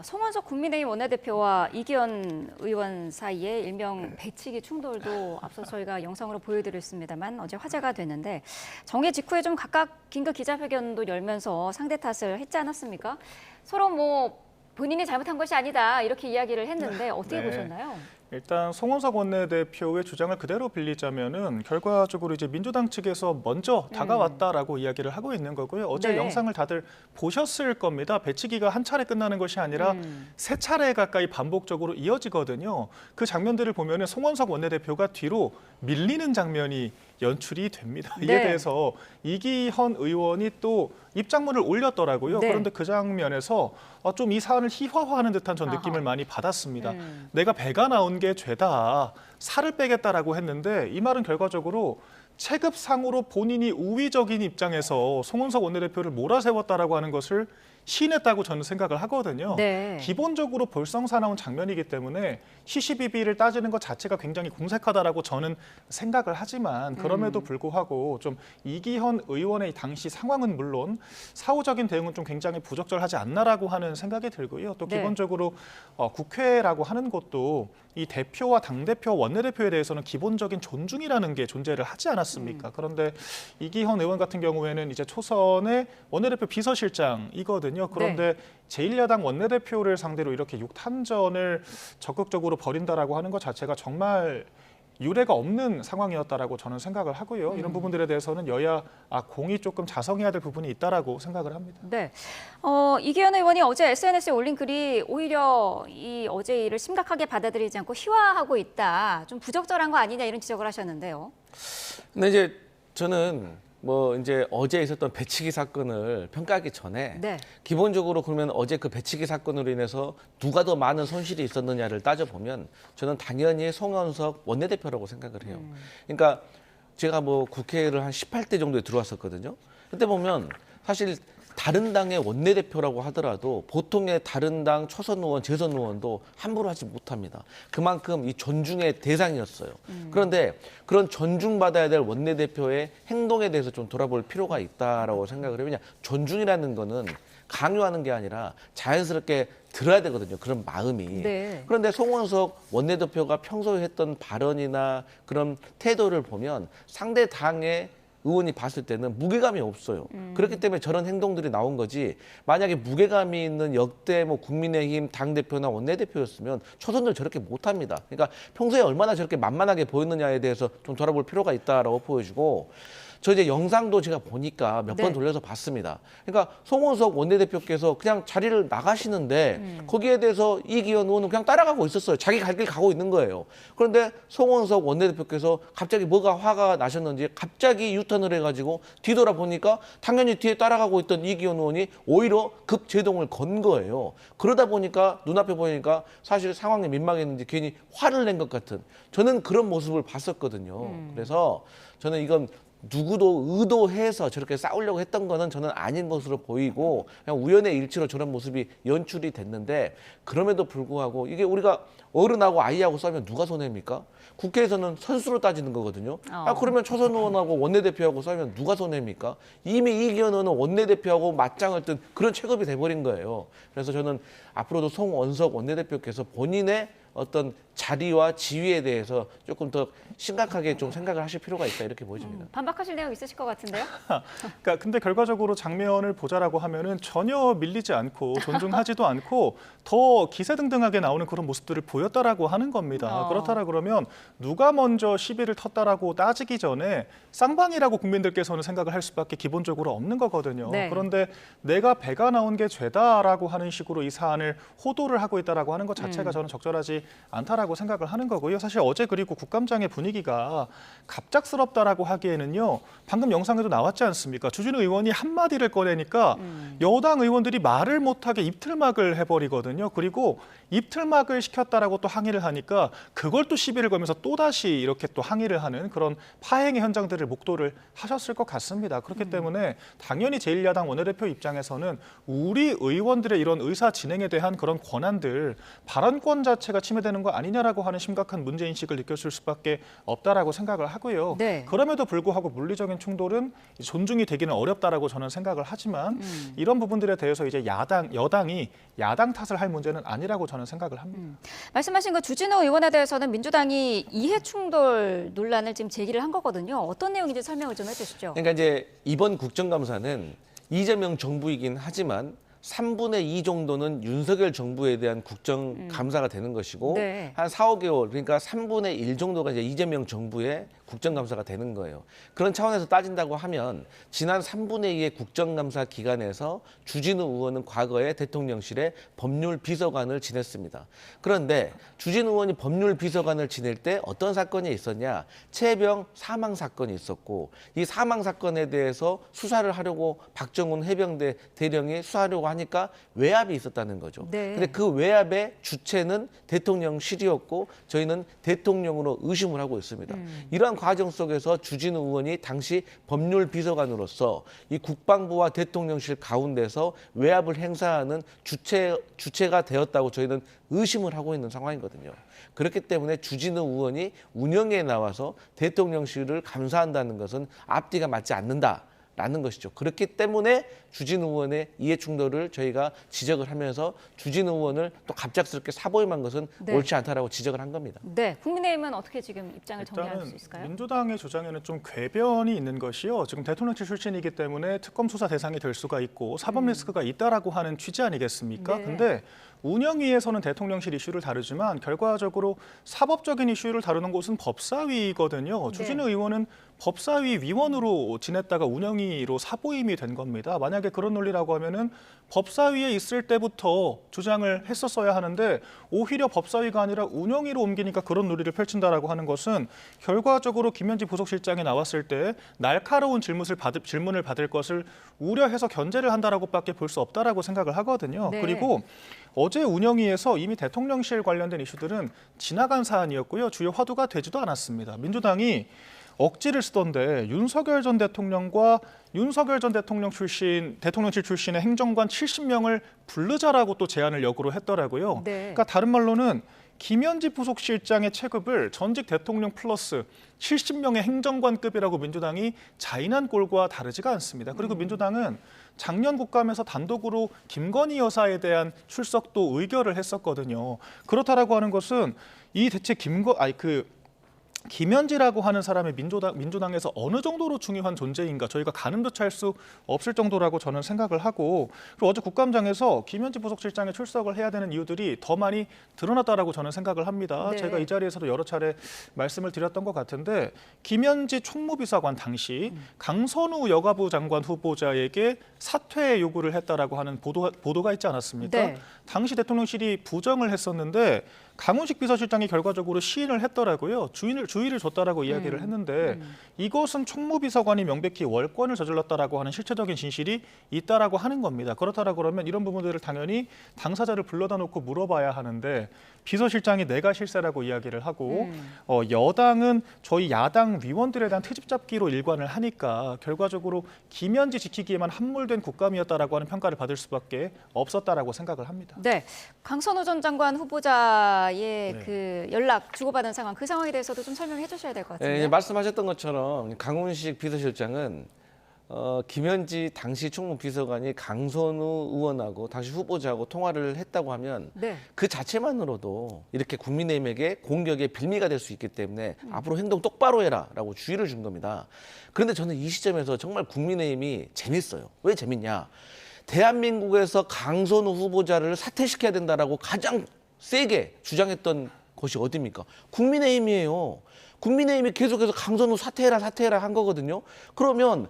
송원석 국민의힘 원내대표와 이기현 의원 사이에 일명 배치기 충돌도 앞서 저희가 영상으로 보여드렸습니다만 어제 화제가 됐는데 정회 직후에 좀 각각 긴급 기자회견도 열면서 상대 탓을 했지 않았습니까? 서로 뭐 본인이 잘못한 것이 아니다 이렇게 이야기를 했는데 어떻게 보셨나요? 일단 송원석 원내대표의 주장을 그대로 빌리자면은 결과적으로 이제 민주당 측에서 먼저 다가왔다라고 이야기를 하고 있는 거고요. 어제 영상을 다들 보셨을 겁니다. 배치기가 한 차례 끝나는 것이 아니라 세 차례 가까이 반복적으로 이어지거든요. 그 장면들을 보면은 송원석 원내대표가 뒤로 밀리는 장면이 연출이 됩니다. 이에 대해서 이기현 의원이 또 입장문을 올렸더라고요. 그런데 그 장면에서 좀 이 사안을 희화화하는 듯한 전 느낌을 많이 받았습니다. 내가 배가 나온 게 죄다, 살을 빼겠다라고 했는데 이 말은 결과적으로 체급상으로 본인이 우위적인 입장에서 송원석 원내대표를 몰아세웠다라고 하는 것을 시인했다고 저는 생각을 하거든요. 네. 기본적으로 볼썽사나운 장면이기 때문에 시시비비를 따지는 것 자체가 굉장히 공색하다라고 저는 생각을 하지만 그럼에도 불구하고 좀 이기현 의원의 당시 상황은 물론 사후적인 대응은 좀 굉장히 부적절하지 않나라고 하는 생각이 들고요. 또 네. 기본적으로 국회라고 하는 것도 이 대표와 당대표, 원내대표에 대해서는 기본적인 존중이라는 게 존재를 하지 않았습니까? 그런데 이기현 의원 같은 경우에는 이제 초선의 원내대표 비서실장이거든요. 그런데 제1야당 원내대표를 상대로 이렇게 육탄전을 적극적으로 벌인다라고 하는 것 자체가 정말 유례가 없는 상황이었다라고 저는 생각을 하고요. 이런 부분들에 대해서는 여야 공이 조금 자성해야 될 부분이 있다라고 생각을 합니다. 네, 이기현 의원이 어제 SNS에 올린 글이 오히려 이 어제 일을 심각하게 받아들이지 않고 희화하고 있다, 좀 부적절한 거 아니냐 이런 지적을 하셨는데요. 근데 이제 저는 뭐 이제 어제 있었던 배치기 사건을 평가하기 전에 네. 기본적으로 그러면 어제 그 배치기 사건으로 인해서 누가 더 많은 손실이 있었느냐를 따져보면 저는 당연히 송원석 원내대표라고 생각을 해요. 그러니까 제가 뭐 국회를 한 18대 정도에 들어왔었거든요. 그때 보면 사실 다른 당의 원내대표라고 하더라도 보통의 다른 당 초선 의원, 재선 의원도 함부로 하지 못합니다. 그만큼 이 존중의 대상이었어요. 그런데 그런 존중받아야 될 원내대표의 행동에 대해서 좀 돌아볼 필요가 있다라고 생각을 해요. 왜냐, 존중이라는 거는 강요하는 게 아니라 자연스럽게 들어야 되거든요. 그런 마음이. 네. 그런데 송원석 원내대표가 평소에 했던 발언이나 그런 태도를 보면 상대 당의 의원이 봤을 때는 무게감이 없어요. 그렇기 때문에 저런 행동들이 나온 거지. 만약에 무게감이 있는 역대 뭐 국민의힘 당대표나 원내대표였으면 초선들 저렇게 못합니다. 그러니까 평소에 얼마나 저렇게 만만하게 보였느냐에 대해서 좀 돌아볼 필요가 있다라고 보여주고, 저 이제 영상도 제가 보니까 몇 번 돌려서 봤습니다. 그러니까 송원석 원내대표께서 그냥 자리를 나가시는데 거기에 대해서 이기현 의원은 그냥 따라가고 있었어요. 자기 갈 길 가고 있는 거예요. 그런데 송원석 원내대표께서 갑자기 뭐가 화가 나셨는지 갑자기 유턴을 해가지고 뒤돌아보니까 당연히 뒤에 따라가고 있던 이기현 의원이 오히려 급제동을 건 거예요. 그러다 보니까 눈앞에 보이니까 사실 상황이 민망했는지 괜히 화를 낸 것 같은, 저는 그런 모습을 봤었거든요. 그래서 저는 이건 누구도 의도해서 저렇게 싸우려고 했던 거는 저는 아닌 것으로 보이고 그냥 우연의 일치로 저런 모습이 연출이 됐는데, 그럼에도 불구하고 이게 우리가 어른하고 아이하고 싸우면 누가 손해입니까? 국회에서는 선수로 따지는 거거든요. 그러면 초선 의원하고 원내대표하고 싸우면 누가 손해입니까? 이미 이기현 의원은 원내대표하고 맞짱을 뜬 그런 체급이 돼버린 거예요. 그래서 저는 앞으로도 송원석 원내대표께서 본인의 어떤 자리와 지위에 대해서 조금 더 심각하게 좀 생각을 하실 필요가 있다, 이렇게 보여집니다. 반박하실 내용 있으실 것 같은데요? 그러니까 근데 결과적으로 장면을 보자라고 하면은 전혀 밀리지 않고 존중하지도 않고 더 기세등등하게 나오는 그런 모습들을 보였다라고 하는 겁니다. 그렇다라 그러면 누가 먼저 시비를 텄다라고 따지기 전에 쌍방이라고 국민들께서는 생각을 할 수밖에 기본적으로 없는 거거든요. 네. 그런데 내가 배가 나온 게 죄다라고 하는 식으로 이 사안을 호도를 하고 있다라고 하는 것 자체가 저는 적절하지 않다라고 생각을 하는 거고요. 사실 어제 그리고 국감장의 분위기가 갑작스럽다라고 하기에는요, 방금 영상에도 나왔지 않습니까? 주진우 의원이 한마디를 꺼내니까 여당 의원들이 말을 못하게 입틀막을 해버리거든요. 그리고 입틀막을 시켰다라고 또 항의를 하니까 그걸 또 시비를 걸면서 또다시 이렇게 또 항의를 하는 그런 파행의 현장들을 목도를 하셨을 것 같습니다. 그렇기 때문에 당연히 제1야당 원내대표 입장에서는 우리 의원들의 이런 의사 진행에 대한 그런 권한들, 발언권 자체가 침해되는 거 아니냐라고 하는 심각한 문제인식을 느꼈을 수밖에 없다라고 생각을 하고요. 네. 그럼에도 불구하고 물리적인 충돌은 존중이 되기는 어렵다라고 저는 생각을 하지만 이런 부분들에 대해서 이제 여당이 야당 탓을 할 문제는 아니라고 저는 생각을 합니다. 말씀하신 그 주진우 의원에 대해서는 민주당이 이해 충돌 논란을 지금 제기를 한 거거든요. 어떤 내용인지 설명을 좀 해주시죠. 그러니까 이제 이번 국정감사는 이재명 정부이긴 하지만 3분의 2 정도는 윤석열 정부에 대한 국정감사가 되는 것이고 네. 한 4, 5개월, 그러니까 3분의 1 정도가 이제 이재명 정부의 국정감사가 되는 거예요. 그런 차원에서 따진다고 하면 지난 3분의 2의 국정감사 기간에서 주진우 의원은 과거에 대통령실에 법률비서관을 지냈습니다. 그런데 주진우 의원이 법률비서관을 지낼 때 어떤 사건이 있었냐? 최병 사망 사건이 있었고, 이 사망 사건에 대해서 수사를 하려고 박정훈 해병대 대령이 수사하려고 하니까 외압이 있었다는 거죠. 네. 근데 그 외압의 주체는 대통령실이었고 저희는 대통령으로 의심을 하고 있습니다. 이러한 과정 속에서 주진우 의원이 당시 법률비서관으로서 이 국방부와 대통령실 가운데서 외압을 행사하는 주체가 되었다고 저희는 의심을 하고 있는 상황이거든요. 그렇기 때문에 주진우 의원이 운영에 나와서 대통령실을 감사한다는 것은 앞뒤가 맞지 않는다라는 것이죠. 그렇기 때문에 주진우 의원의 이해충돌을 저희가 지적을 하면서 주진우 의원을 또 갑작스럽게 사보임한 것은 네. 옳지 않다라고 지적을 한 겁니다. 네, 국민의힘은 어떻게 지금 입장을 정리할 수 일단은 있을까요? 민주당의 주장에는 좀 궤변이 있는 것이요. 지금 대통령실 출신이기 때문에 특검 수사 대상이 될 수가 있고 사법 리스크가 있다라고 하는 취지 아니겠습니까? 네. 근데 운영위에서는 대통령실 이슈를 다루지만 결과적으로 사법적인 이슈를 다루는 곳은 법사위거든요. 네. 주진우 의원은 법사위 위원으로 지냈다가 운영위로 사보임이 된 겁니다. 만약에 그런 논리라고 하면은 법사위에 있을 때부터 주장을 했었어야 하는데 오히려 법사위가 아니라 운영위로 옮기니까 그런 논리를 펼친다라고 하는 것은 결과적으로 김현지 부속실장이 나왔을 때 날카로운 질문을 받을 것을 우려해서 견제를 한다라고밖에 볼 수 없다라고 생각을 하거든요. 네. 그리고 어제 운영위에서 이미 대통령실 관련된 이슈들은 지나간 사안이었고요. 주요 화두가 되지도 않았습니다. 민주당이 억지를 쓰던데 윤석열 전 대통령과 윤석열 전 대통령실 출신의 행정관 70명을 부르자라고 또 제안을 역으로 했더라고요. 네. 그러니까 다른 말로는 김현지 부속실장의 체급을 전직 대통령 플러스 70명의 행정관급이라고 민주당이 자인한 꼴과 다르지가 않습니다. 그리고 민주당은 작년 국감에서 단독으로 김건희 여사에 대한 출석도 의결을 했었거든요. 그렇다라고 하는 것은 이 대체 김현지라고 하는 사람이 민주당에서 어느 정도로 중요한 존재인가 저희가 가늠도 찰 수 없을 정도라고 저는 생각을 하고 그리고 어제 국감장에서 김현지 부속실장의 출석을 해야 되는 이유들이 더 많이 드러났다라고 저는 생각을 합니다. 네. 제가 이 자리에서도 여러 차례 말씀을 드렸던 것 같은데 김현지 총무비서관 당시 강선우 여가부 장관 후보자에게 사퇴 요구를 했다라고 하는 보도가 있지 않았습니까? 네. 당시 대통령실이 부정을 했었는데 강훈식 비서실장이 결과적으로 시인을 했더라고요. 주의를 줬다라고 이야기를 했는데 이것은 총무비서관이 명백히 월권을 저질렀다라고 하는 실체적인 진실이 있다라고 하는 겁니다. 그렇다라고 그러면 이런 부분들을 당연히 당사자를 불러다 놓고 물어봐야 하는데 비서실장이 내가 실세라고 이야기를 하고 여당은 저희 야당 위원들에 대한 트집 잡기로 일관을 하니까 결과적으로 김현지 지키기에만 함몰된 국감이었다라고 하는 평가를 받을 수밖에 없었다라고 생각을 합니다. 네, 강선우 전 장관 후보자의 그 연락 주고받은 상황, 그 상황에 대해서도 좀 설명해 주셔야 될 것 같은데요. 네, 말씀하셨던 것처럼 강훈식 비서실장은 김현지 당시 총무비서관이 강선우 의원하고 당시 후보자하고 통화를 했다고 하면 네. 그 자체만으로도 이렇게 국민의힘에게 공격의 빌미가 될 수 있기 때문에 앞으로 행동 똑바로 해라라고 주의를 준 겁니다. 그런데 저는 이 시점에서 정말 국민의힘이 재밌어요. 왜 재밌냐? 대한민국에서 강선우 후보자를 사퇴시켜야 된다라고 가장 세게 주장했던 곳이 어디입니까? 국민의힘이에요. 국민의힘이 계속해서 강선우 사퇴해라 한 거거든요. 그러면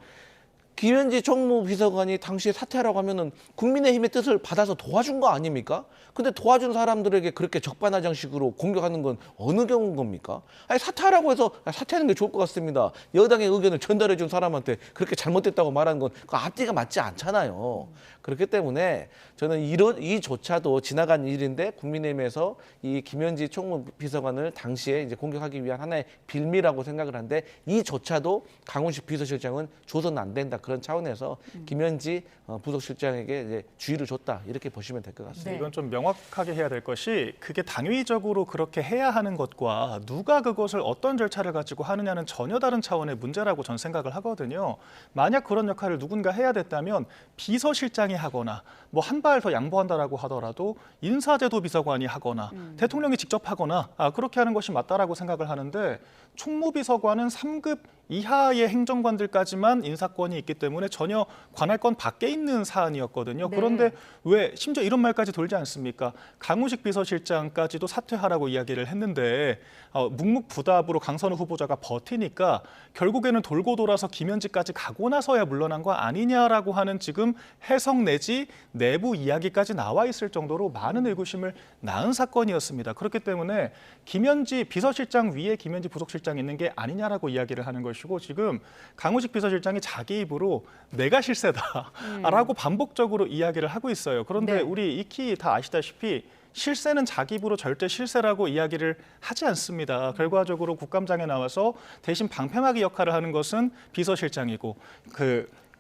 김현지 총무비서관이 당시에 사퇴하라고 하면은 국민의힘의 뜻을 받아서 도와준 거 아닙니까? 근데 도와준 사람들에게 그렇게 적반하장식으로 공격하는 건 어느 경우인 겁니까? 아니 사퇴하라고 해서 사퇴하는 게 좋을 것 같습니다. 여당의 의견을 전달해 준 사람한테 그렇게 잘못됐다고 말하는 건 그 앞뒤가 맞지 않잖아요. 그렇기 때문에 저는 이조차도 지나간 일인데 국민의힘에서 이 김현지 총무비서관을 당시에 이제 공격하기 위한 하나의 빌미라고 생각을 하는데 이조차도 강훈식 비서실장은 줘서는 안 된다. 그런 차원에서 김현지 부속실장에게 이제 주의를 줬다. 이렇게 보시면 될 것 같습니다. 네. 이건 좀 명확하게 해야 될 것이 그게 당위적으로 그렇게 해야 하는 것과 누가 그것을 어떤 절차를 가지고 하느냐는 전혀 다른 차원의 문제라고 전 생각을 하거든요. 만약 그런 역할을 누군가 해야 됐다면 비서실장이 하거나 뭐 한 발 더 양보한다라고 하더라도 인사제도 비서관이 하거나 대통령이 직접 하거나 그렇게 하는 것이 맞다라고 생각을 하는데 총무비서관은 3급 이하의 행정관들까지만 인사권이 있기 때문에 전혀 관할권 밖에 있는 사안이었거든요. 네. 그런데 왜 심지어 이런 말까지 돌지 않습니까? 강훈식 비서실장까지도 사퇴하라고 이야기를 했는데 묵묵부답으로 강선우 후보자가 버티니까 결국에는 돌고 돌아서 김현지까지 가고 나서야 물러난 거 아니냐라고 하는 지금 해석 내지 내부 이야기까지 나와 있을 정도로 많은 의구심을 낳은 사건이었습니다. 그렇기 때문에 김현지 비서실장 위에 김현지 부속실장이 있는 게 아니냐라고 이야기를 하는 것이 것이고 지금 강우식 비서실장이 자기 입으로 내가 실세다라고 반복적으로 이야기를 하고 있어요. 그런데 네. 우리 익히 다 아시다시피 실세는 자기 입으로 절대 실세라고 이야기를 하지 않습니다. 결과적으로 국감장에 나와서 대신 방패막이 역할을 하는 것은 비서실장이고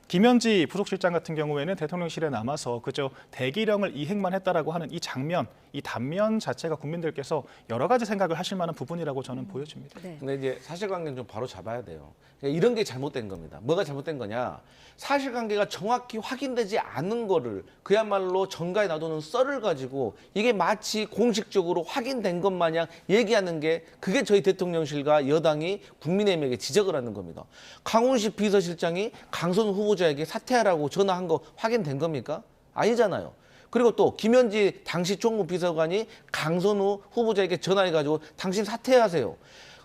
김현지 부속실장 같은 경우에는 대통령실에 남아서 그저 대기령을 이행만 했다라고 하는 이 장면, 이 단면 자체가 국민들께서 여러 가지 생각을 하실 만한 부분이라고 저는 보여집니다. 네. 근데 이제 사실관계는 좀 바로 잡아야 돼요. 이런 게 잘못된 겁니다. 뭐가 잘못된 거냐? 사실관계가 정확히 확인되지 않은 거를 그야말로 정가에 놔두는 썰을 가지고 이게 마치 공식적으로 확인된 것 마냥 얘기하는 게 그게 저희 대통령실과 여당이 국민의힘에게 지적을 하는 겁니다. 강훈식 비서실장이 강선우 후보자에게 사퇴하라고 전화한 거 확인된 겁니까? 아니잖아요. 그리고 또 김현지 당시 총무비서관이 강선우 후보자에게 전화해가지고 당신 사퇴하세요.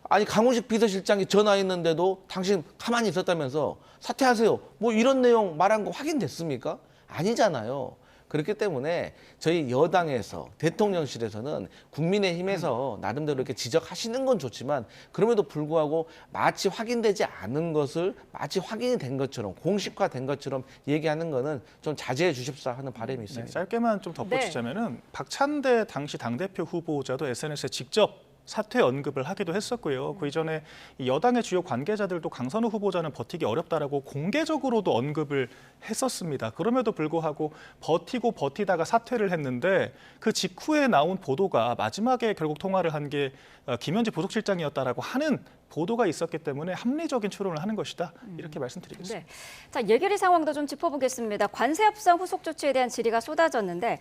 아니 강훈식 비서실장이 전화했는데도 당신 가만히 있었다면서 사퇴하세요. 뭐 이런 내용 말한 거 확인됐습니까? 아니잖아요. 그렇기 때문에 저희 여당에서 대통령실에서는 국민의힘에서 나름대로 이렇게 지적하시는 건 좋지만 그럼에도 불구하고 마치 확인되지 않은 것을 마치 확인이 된 것처럼 공식화된 것처럼 얘기하는 거는 좀 자제해 주십사 하는 바람이 있습니다. 네, 짧게만 좀 덧붙이자면은 박찬대 당시 당대표 후보자도 SNS에 직접 사퇴 언급을 하기도 했었고요. 그 이전에 여당의 주요 관계자들도 강선우 후보자는 버티기 어렵다라고 공개적으로도 언급을 했었습니다. 그럼에도 불구하고 버티고 버티다가 사퇴를 했는데 그 직후에 나온 보도가 마지막에 결국 통화를 한 게 김현지 부속실장이었다라고 하는 보도가 있었기 때문에 합리적인 추론을 하는 것이다. 이렇게 말씀드리겠습니다. 네. 자, 예결위 상황도 좀 짚어보겠습니다. 관세 협상 후속 조치에 대한 질의가 쏟아졌는데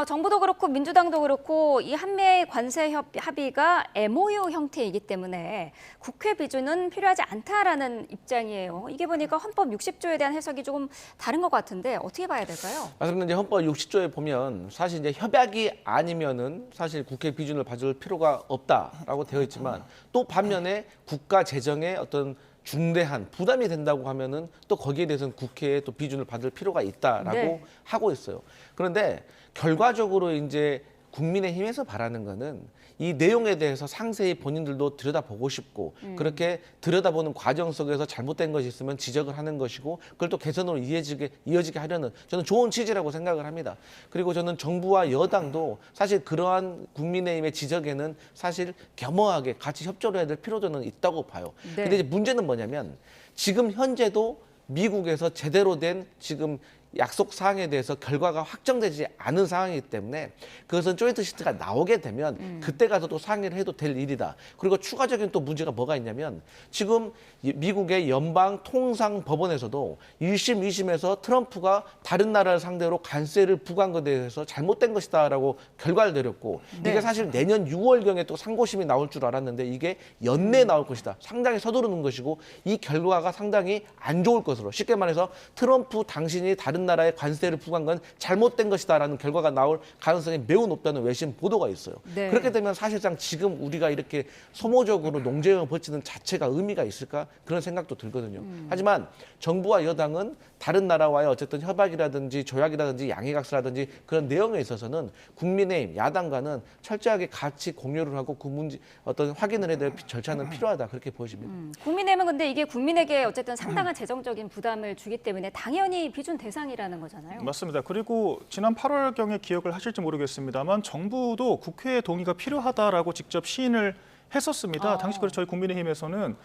정부도 그렇고 민주당도 그렇고 이 한미의 관세 합의가 MOU 형태이기 때문에 국회 비준은 필요하지 않다라는 입장이에요. 이게 보니까 헌법 60조에 대한 해석이 조금 다른 것 같은데 어떻게 봐야 될까요? 맞습니다. 이제 헌법 60조에 보면 사실 이제 협약이 아니면은 사실 국회 비준을 받을 필요가 없다라고 되어 있지만 또 반면에 국가 재정에 어떤 중대한 부담이 된다고 하면은 또 거기에 대해서는 국회에 또 비준을 받을 필요가 있다라고 네. 하고 있어요. 그런데 결과적으로 이제 국민의힘에서 바라는 거는 이 내용에 대해서 상세히 본인들도 들여다보고 싶고 그렇게 들여다보는 과정 속에서 잘못된 것이 있으면 지적을 하는 것이고 그걸 또 개선으로 이어지게 하려는 저는 좋은 취지라고 생각을 합니다. 그리고 저는 정부와 여당도 사실 그러한 국민의힘의 지적에는 사실 겸허하게 같이 협조를 해야 될 필요도 있다고 봐요. 네. 근데 이제 문제는 뭐냐면 지금 현재도 미국에서 제대로 된 지금 약속 사항에 대해서 결과가 확정되지 않은 상황이기 때문에 그것은 조인트 시트가 나오게 되면 그때 가서 또 상의를 해도 될 일이다. 그리고 추가적인 또 문제가 뭐가 있냐면 지금 미국의 연방통상법원에서도 1심, 2심에서 트럼프가 다른 나라를 상대로 관세를 부과한 것에 대해서 잘못된 것이다라고 결과를 내렸고 네. 이게 사실 내년 6월경에 또 상고심이 나올 줄 알았는데 이게 연내에 나올 것이다. 상당히 서두르는 것이고 이 결과가 상당히 안 좋을 것으로 쉽게 말해서 트럼프 당신이 다른 나라의 관세를 부과한 건 잘못된 것이다라는 결과가 나올 가능성이 매우 높다는 외신 보도가 있어요. 네. 그렇게 되면 사실상 지금 우리가 이렇게 소모적으로 농재영을 벌치는 자체가 의미가 있을까 그런 생각도 들거든요. 하지만 정부와 여당은 다른 나라와의 어쨌든 협약이라든지 조약이라든지 양해각서라든지 그런 내용에 있어서는 국민의힘 야당과는 철저하게 같이 공유를 하고 그 문제 어떤 확인을 해야 될 절차는 필요하다 그렇게 보여집니다. 국민의힘은 근데 이게 국민에게 어쨌든 상당한 재정적인 부담을 주기 때문에 당연히 비준 대상이라는 거잖아요. 맞습니다. 그리고 지난 8월경에 기억을 하실지 모르겠습니다만 정부도 국회의 동의가 필요하다라고 직접 시인을 했었습니다. 당시 그래서 저희 국민의힘에서는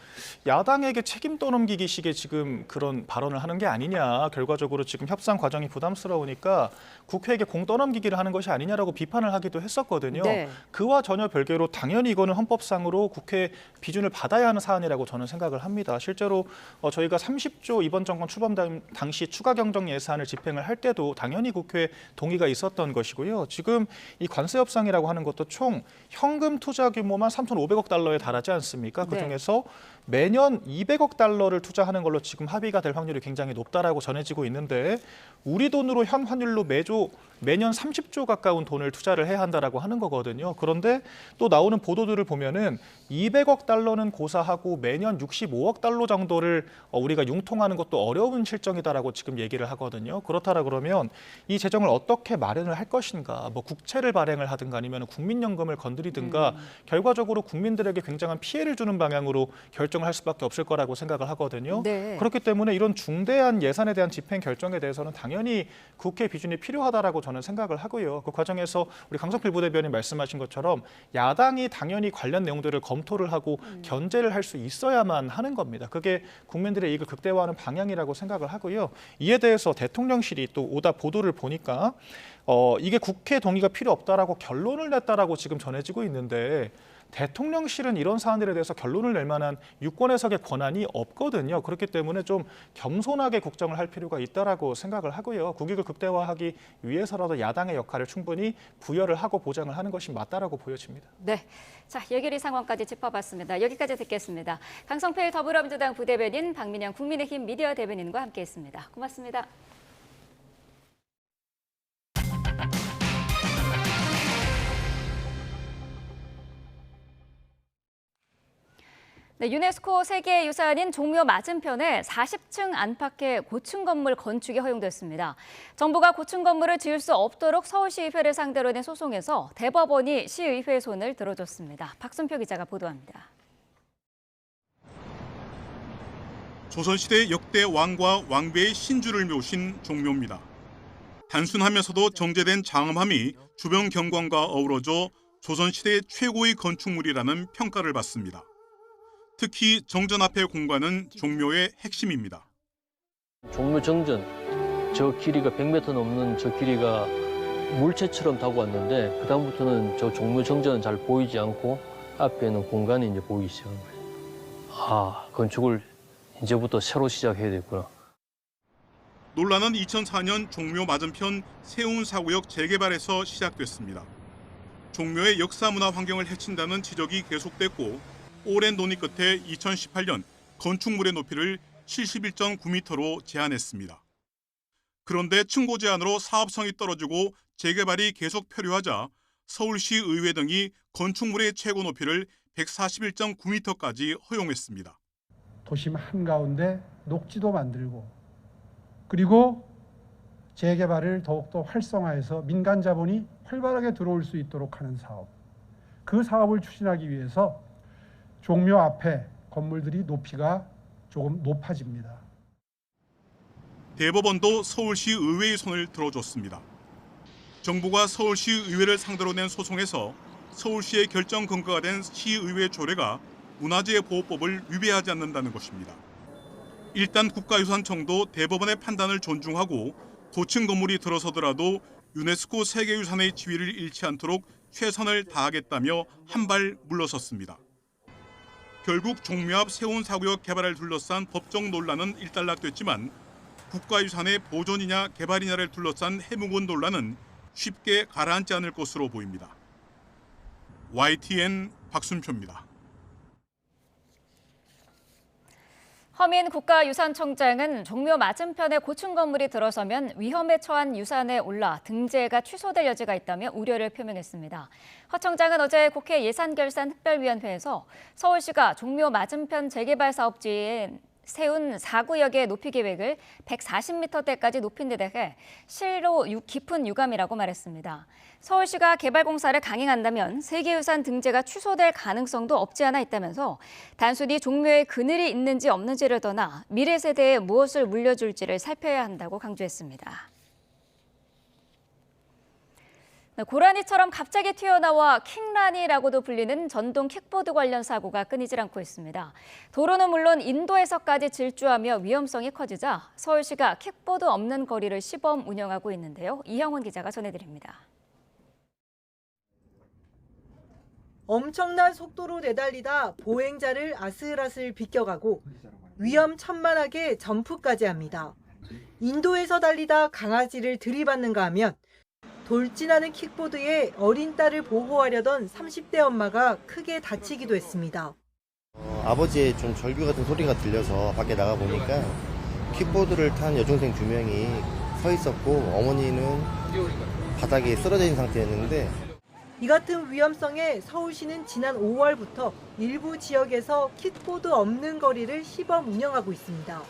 야당에게 책임 떠넘기기 식의 지금 그런 발언을 하는 게 아니냐. 결과적으로 지금 협상 과정이 부담스러우니까 국회에게 공 떠넘기기를 하는 것이 아니냐라고 비판을 하기도 했었거든요. 네. 그와 전혀 별개로 당연히 이거는 헌법상으로 국회 비준을 받아야 하는 사안이라고 저는 생각을 합니다. 실제로 저희가 30조 이번 정권 출범 당시 추가 경정 예산을 집행을 할 때도 당연히 국회 동의가 있었던 것이고요. 지금 이 관세 협상이라고 하는 것도 총 현금 투자 규모만 3,500억 달러에 달하지 않습니까? 그중에서 매년 200억 달러를 투자하는 걸로 지금 합의가 될 확률이 굉장히 높다라고 전해지고 있는데 우리 돈으로 현 환율로 매년 30조 가까운 돈을 투자를 해야 한다라고 하는 거거든요. 그런데 또 나오는 보도들을 보면은 200억 달러는 고사하고 매년 65억 달러 정도를 우리가 융통하는 것도 어려운 실정이다라고 지금 얘기를 하거든요. 그렇다라 그러면 이 재정을 어떻게 마련을 할 것인가, 뭐 국채를 발행을 하든가 아니면 국민연금을 건드리든가 결과적으로 국민 국민들에게 굉장한 피해를 주는 방향으로 결정을 할 수밖에 없을 거라고 생각을 하거든요. 네. 그렇기 때문에 이런 중대한 예산에 대한 집행 결정에 대해서는 당연히 국회 비준이 필요하다라고 저는 생각을 하고요. 그 과정에서 우리 강성필 부대변인 말씀하신 것처럼 야당이 당연히 관련 내용들을 검토를 하고 견제를 할 수 있어야만 하는 겁니다. 그게 국민들의 이익을 극대화하는 방향이라고 생각을 하고요. 이에 대해서 대통령실이 또 오다 보도를 보니까 이게 국회 동의가 필요 없다라고 결론을 냈다라고 지금 전해지고 있는데 대통령실은 이런 사안들에 대해서 결론을 낼 만한 유권 해석의 권한이 없거든요. 그렇기 때문에 좀 겸손하게 국정을 할 필요가 있다라고 생각을 하고요. 국익을 극대화하기 위해서라도 야당의 역할을 충분히 부여를 하고 보장을 하는 것이 맞다라고 보여집니다. 네, 자 예결위 상황까지 짚어봤습니다. 여기까지 듣겠습니다. 강성필 더불어민주당 부대변인, 박민영 국민의힘 미디어 대변인과 함께했습니다. 고맙습니다. 네, 유네스코 세계유산인 종묘 맞은편에 40층 안팎의 고층 건물 건축이 허용됐습니다. 정부가 고층 건물을 지을 수 없도록 서울시의회를 상대로 낸 소송에서 대법원이 시의회 손을 들어줬습니다. 박순표 기자가 보도합니다. 조선시대 역대 왕과 왕비의 신주를 묘신 종묘입니다. 단순하면서도 정제된 장엄함이 주변 경관과 어우러져 조선시대 최고의 건축물이라는 평가를 받습니다. 특히 정전 앞의 공간은 종묘의 핵심입니다. 종묘 정전, 저 길이가 100m 넘는 저 길이가 물체처럼 타고 왔는데 그다음부터는 저 종묘 정전은 잘 보이지 않고 앞에는 공간이 이제 보이기 시작한 거예요. 아, 건축을 이제부터 새로 시작해야 되구나. 논란은 2004년 종묘 맞은편 세운사구역 재개발에서 시작됐습니다. 종묘의 역사문화 환경을 해친다는 지적이 계속됐고 오랜 논의 끝에 2018년 건축물의 높이를 71.9m로 제한했습니다. 그런데 층고 제한으로 사업성이 떨어지고 재개발이 계속 표류하자 서울시 의회 등이 건축물의 최고 높이를 141.9m까지 허용했습니다. 도심 한가운데 녹지도 만들고 그리고 재개발을 더욱더 활성화해서 민간 자본이 활발하게 들어올 수 있도록 하는 사업. 그 사업을 추진하기 위해서 종묘 앞에 건물들이 높이가 조금 높아집니다. 대법원도 서울시 의회의 손을 들어줬습니다. 정부가 서울시 의회를 상대로 낸 소송에서 서울시의 결정 근거가 된 시의회 조례가 문화재보호법을 위배하지 않는다는 것입니다. 일단 국가유산청도 대법원의 판단을 존중하고 고층 건물이 들어서더라도 유네스코 세계유산의 지위를 잃지 않도록 최선을 다하겠다며 한 발 물러섰습니다. 결국 종묘 앞 세운사구역 개발을 둘러싼 법적 논란은 일단락됐지만 국가유산의 보존이냐 개발이냐를 둘러싼 해묵은 논란은 쉽게 가라앉지 않을 것으로 보입니다. YTN 박순표입니다. 허민 국가유산청장은 종묘 맞은편에 고층 건물이 들어서면 위험에 처한 유산에 올라 등재가 취소될 여지가 있다며 우려를 표명했습니다. 허 청장은 어제 국회 예산결산특별위원회에서 서울시가 종묘 맞은편 재개발 사업지인 세운 4구역의 높이 계획을 140m대까지 높인 데 대해 실로 깊은 유감이라고 말했습니다. 서울시가 개발 공사를 강행한다면 세계유산 등재가 취소될 가능성도 없지 않아 있다면서 단순히 종묘에 그늘이 있는지 없는지를 떠나 미래 세대에 무엇을 물려줄지를 살펴야 한다고 강조했습니다. 고라니처럼 갑자기 튀어나와 킥라니라고도 불리는 전동 킥보드 관련 사고가 끊이질 않고 있습니다. 도로는 물론 인도에서까지 질주하며 위험성이 커지자 서울시가 킥보드 없는 거리를 시범 운영하고 있는데요. 이형훈 기자가 전해드립니다. 엄청난 속도로 내달리다 보행자를 아슬아슬 비껴가고 위험천만하게 점프까지 합니다. 인도에서 달리다 강아지를 들이받는가 하면 돌진하는 킥보드에 어린 딸을 보호하려던 30대 엄마가 크게 다치기도 했습니다. 아버지의 좀 절규 같은 소리가 들려서 밖에 나가 보니까 킥보드를 탄 여중생 2명이 서 있었고 어머니는 바닥에 쓰러져 있는 상태였는데 이 같은 위험성에 서울시는 지난 5월부터 일부 지역에서 킥보드 없는 거리를 시범 운영하고 있습니다.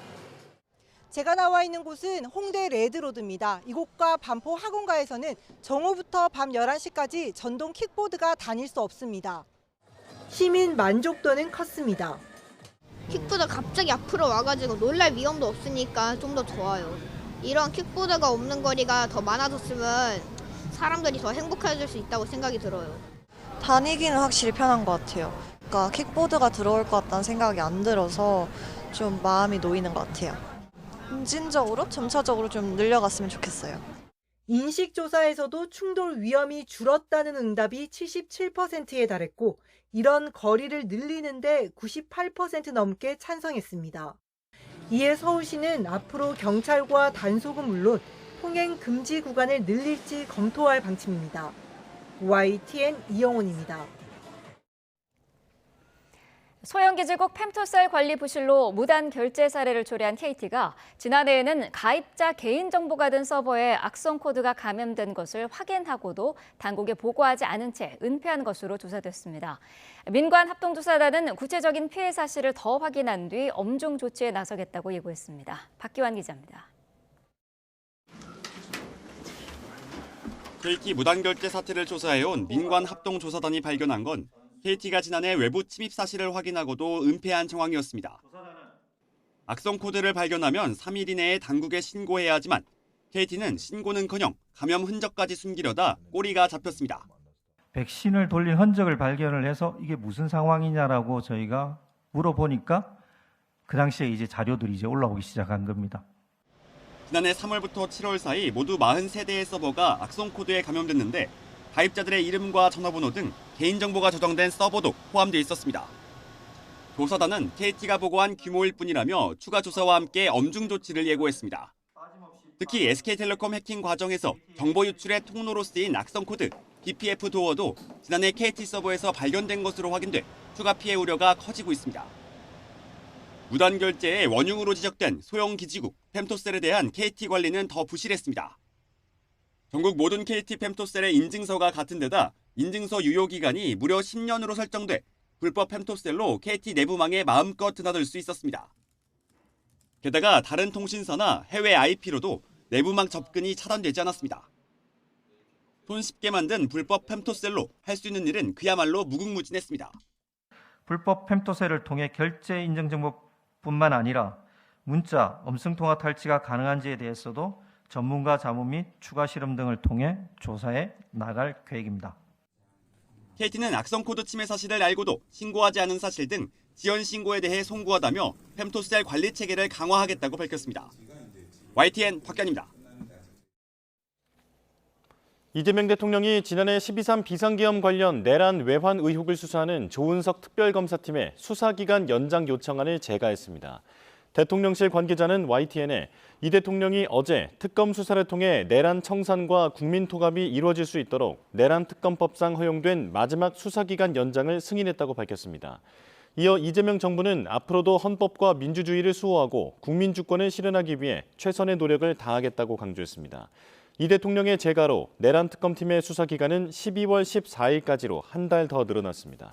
제가 나와 있는 곳은 홍대 레드로드입니다. 이곳과 반포 학원가에서는 정오부터 밤 11시까지 전동 킥보드가 다닐 수 없습니다. 시민 만족도는 컸습니다. 킥보드 갑자기 앞으로 와가지고 놀랄 위험도 없으니까 좀 더 좋아요. 이런 킥보드가 없는 거리가 더 많아졌으면 사람들이 더 행복해질 수 있다고 생각이 들어요. 다니기는 확실히 편한 것 같아요. 그러니까 킥보드가 들어올 것 같다는 생각이 안 들어서 좀 마음이 놓이는 것 같아요. 점진적으로, 점차적으로 좀 늘려갔으면 좋겠어요. 인식조사에서도 충돌 위험이 줄었다는 응답이 77%에 달했고 이런 거리를 늘리는데 98% 넘게 찬성했습니다. 이에 서울시는 앞으로 경찰과 단속은 물론 통행 금지 구간을 늘릴지 검토할 방침입니다. YTN 이영훈입니다. 소형기지국 펜토셀 관리 부실로 무단 결제 사례를 초래한 KT가 지난해에는 가입자 개인정보가 든 서버에 악성 코드가 감염된 것을 확인하고도 당국에 보고하지 않은 채 은폐한 것으로 조사됐습니다. 민관합동조사단은 구체적인 피해 사실을 더 확인한 뒤 엄중 조치에 나서겠다고 예고했습니다. 박기환 기자입니다. KT 무단결제 사태를 조사해온 민관합동조사단이 발견한 건 KT가 지난해 외부 침입 사실을 확인하고도 은폐한 정황이었습니다. 악성 코드를 발견하면 3일 이내에 당국에 신고해야 하지만 KT는 신고는커녕 감염 흔적까지 숨기려다 꼬리가 잡혔습니다. 백신을 돌린 흔적을 발견을 해서 이게 무슨 상황이냐라고 저희가 물어보니까 그 당시에 이제 자료들이 이제 올라오기 시작한 겁니다. 지난해 3월부터 7월 사이 모두 43대의 서버가 악성 코드에 감염됐는데 가입자들의 이름과 전화번호 등 개인정보가 저장된 서버도 포함되어 있었습니다. 조사단은 KT가 보고한 규모일 뿐이라며 추가 조사와 함께 엄중 조치를 예고했습니다. 특히 SK텔레콤 해킹 과정에서 정보 유출의 통로로 쓰인 악성 코드, BPF 도어도 지난해 KT 서버에서 발견된 것으로 확인돼 추가 피해 우려가 커지고 있습니다. 무단 결제의 원흉으로 지적된 소형 기지국 펜토셀에 대한 KT 관리는 더 부실했습니다. 전국 모든 KT 펜토셀의 인증서가 같은 데다 인증서 유효기간이 무려 10년으로 설정돼 불법 펜토셀로 KT 내부망에 마음껏 드나들 수 있었습니다. 게다가 다른 통신사나 해외 IP로도 내부망 접근이 차단되지 않았습니다. 손쉽게 만든 불법 펜토셀로 할 수 있는 일은 그야말로 무궁무진했습니다. 불법 펜토셀을 통해 결제 인증 정보뿐만 아니라 문자, 음성통화 탈취가 가능한지에 대해서도 전문가 자문 및 추가 실험 등을 통해 조사해 나갈 계획입니다. KT는 악성 코드 침해 사실을 알고도 신고하지 않은 사실 등 지연 신고에 대해 송구하다며 펜토셀 관리 체계를 강화하겠다고 밝혔습니다. YTN 박견입니다. 이재명 대통령이 지난해 12.3 비상계엄 관련 내란 외환 의혹을 수사하는 조은석 특별검사팀의 수사기간 연장 요청안을 제가했습니다. 대통령실 관계자는 YTN에 이 대통령이 어제 특검 수사를 통해 내란 청산과 국민 통합이 이루어질 수 있도록 내란 특검법상 허용된 마지막 수사기간 연장을 승인했다고 밝혔습니다. 이어 이재명 정부는 앞으로도 헌법과 민주주의를 수호하고 국민 주권을 실현하기 위해 최선의 노력을 다하겠다고 강조했습니다. 이 대통령의 재가로 내란 특검팀의 수사 기간은 12월 14일까지로 한 달 더 늘어났습니다.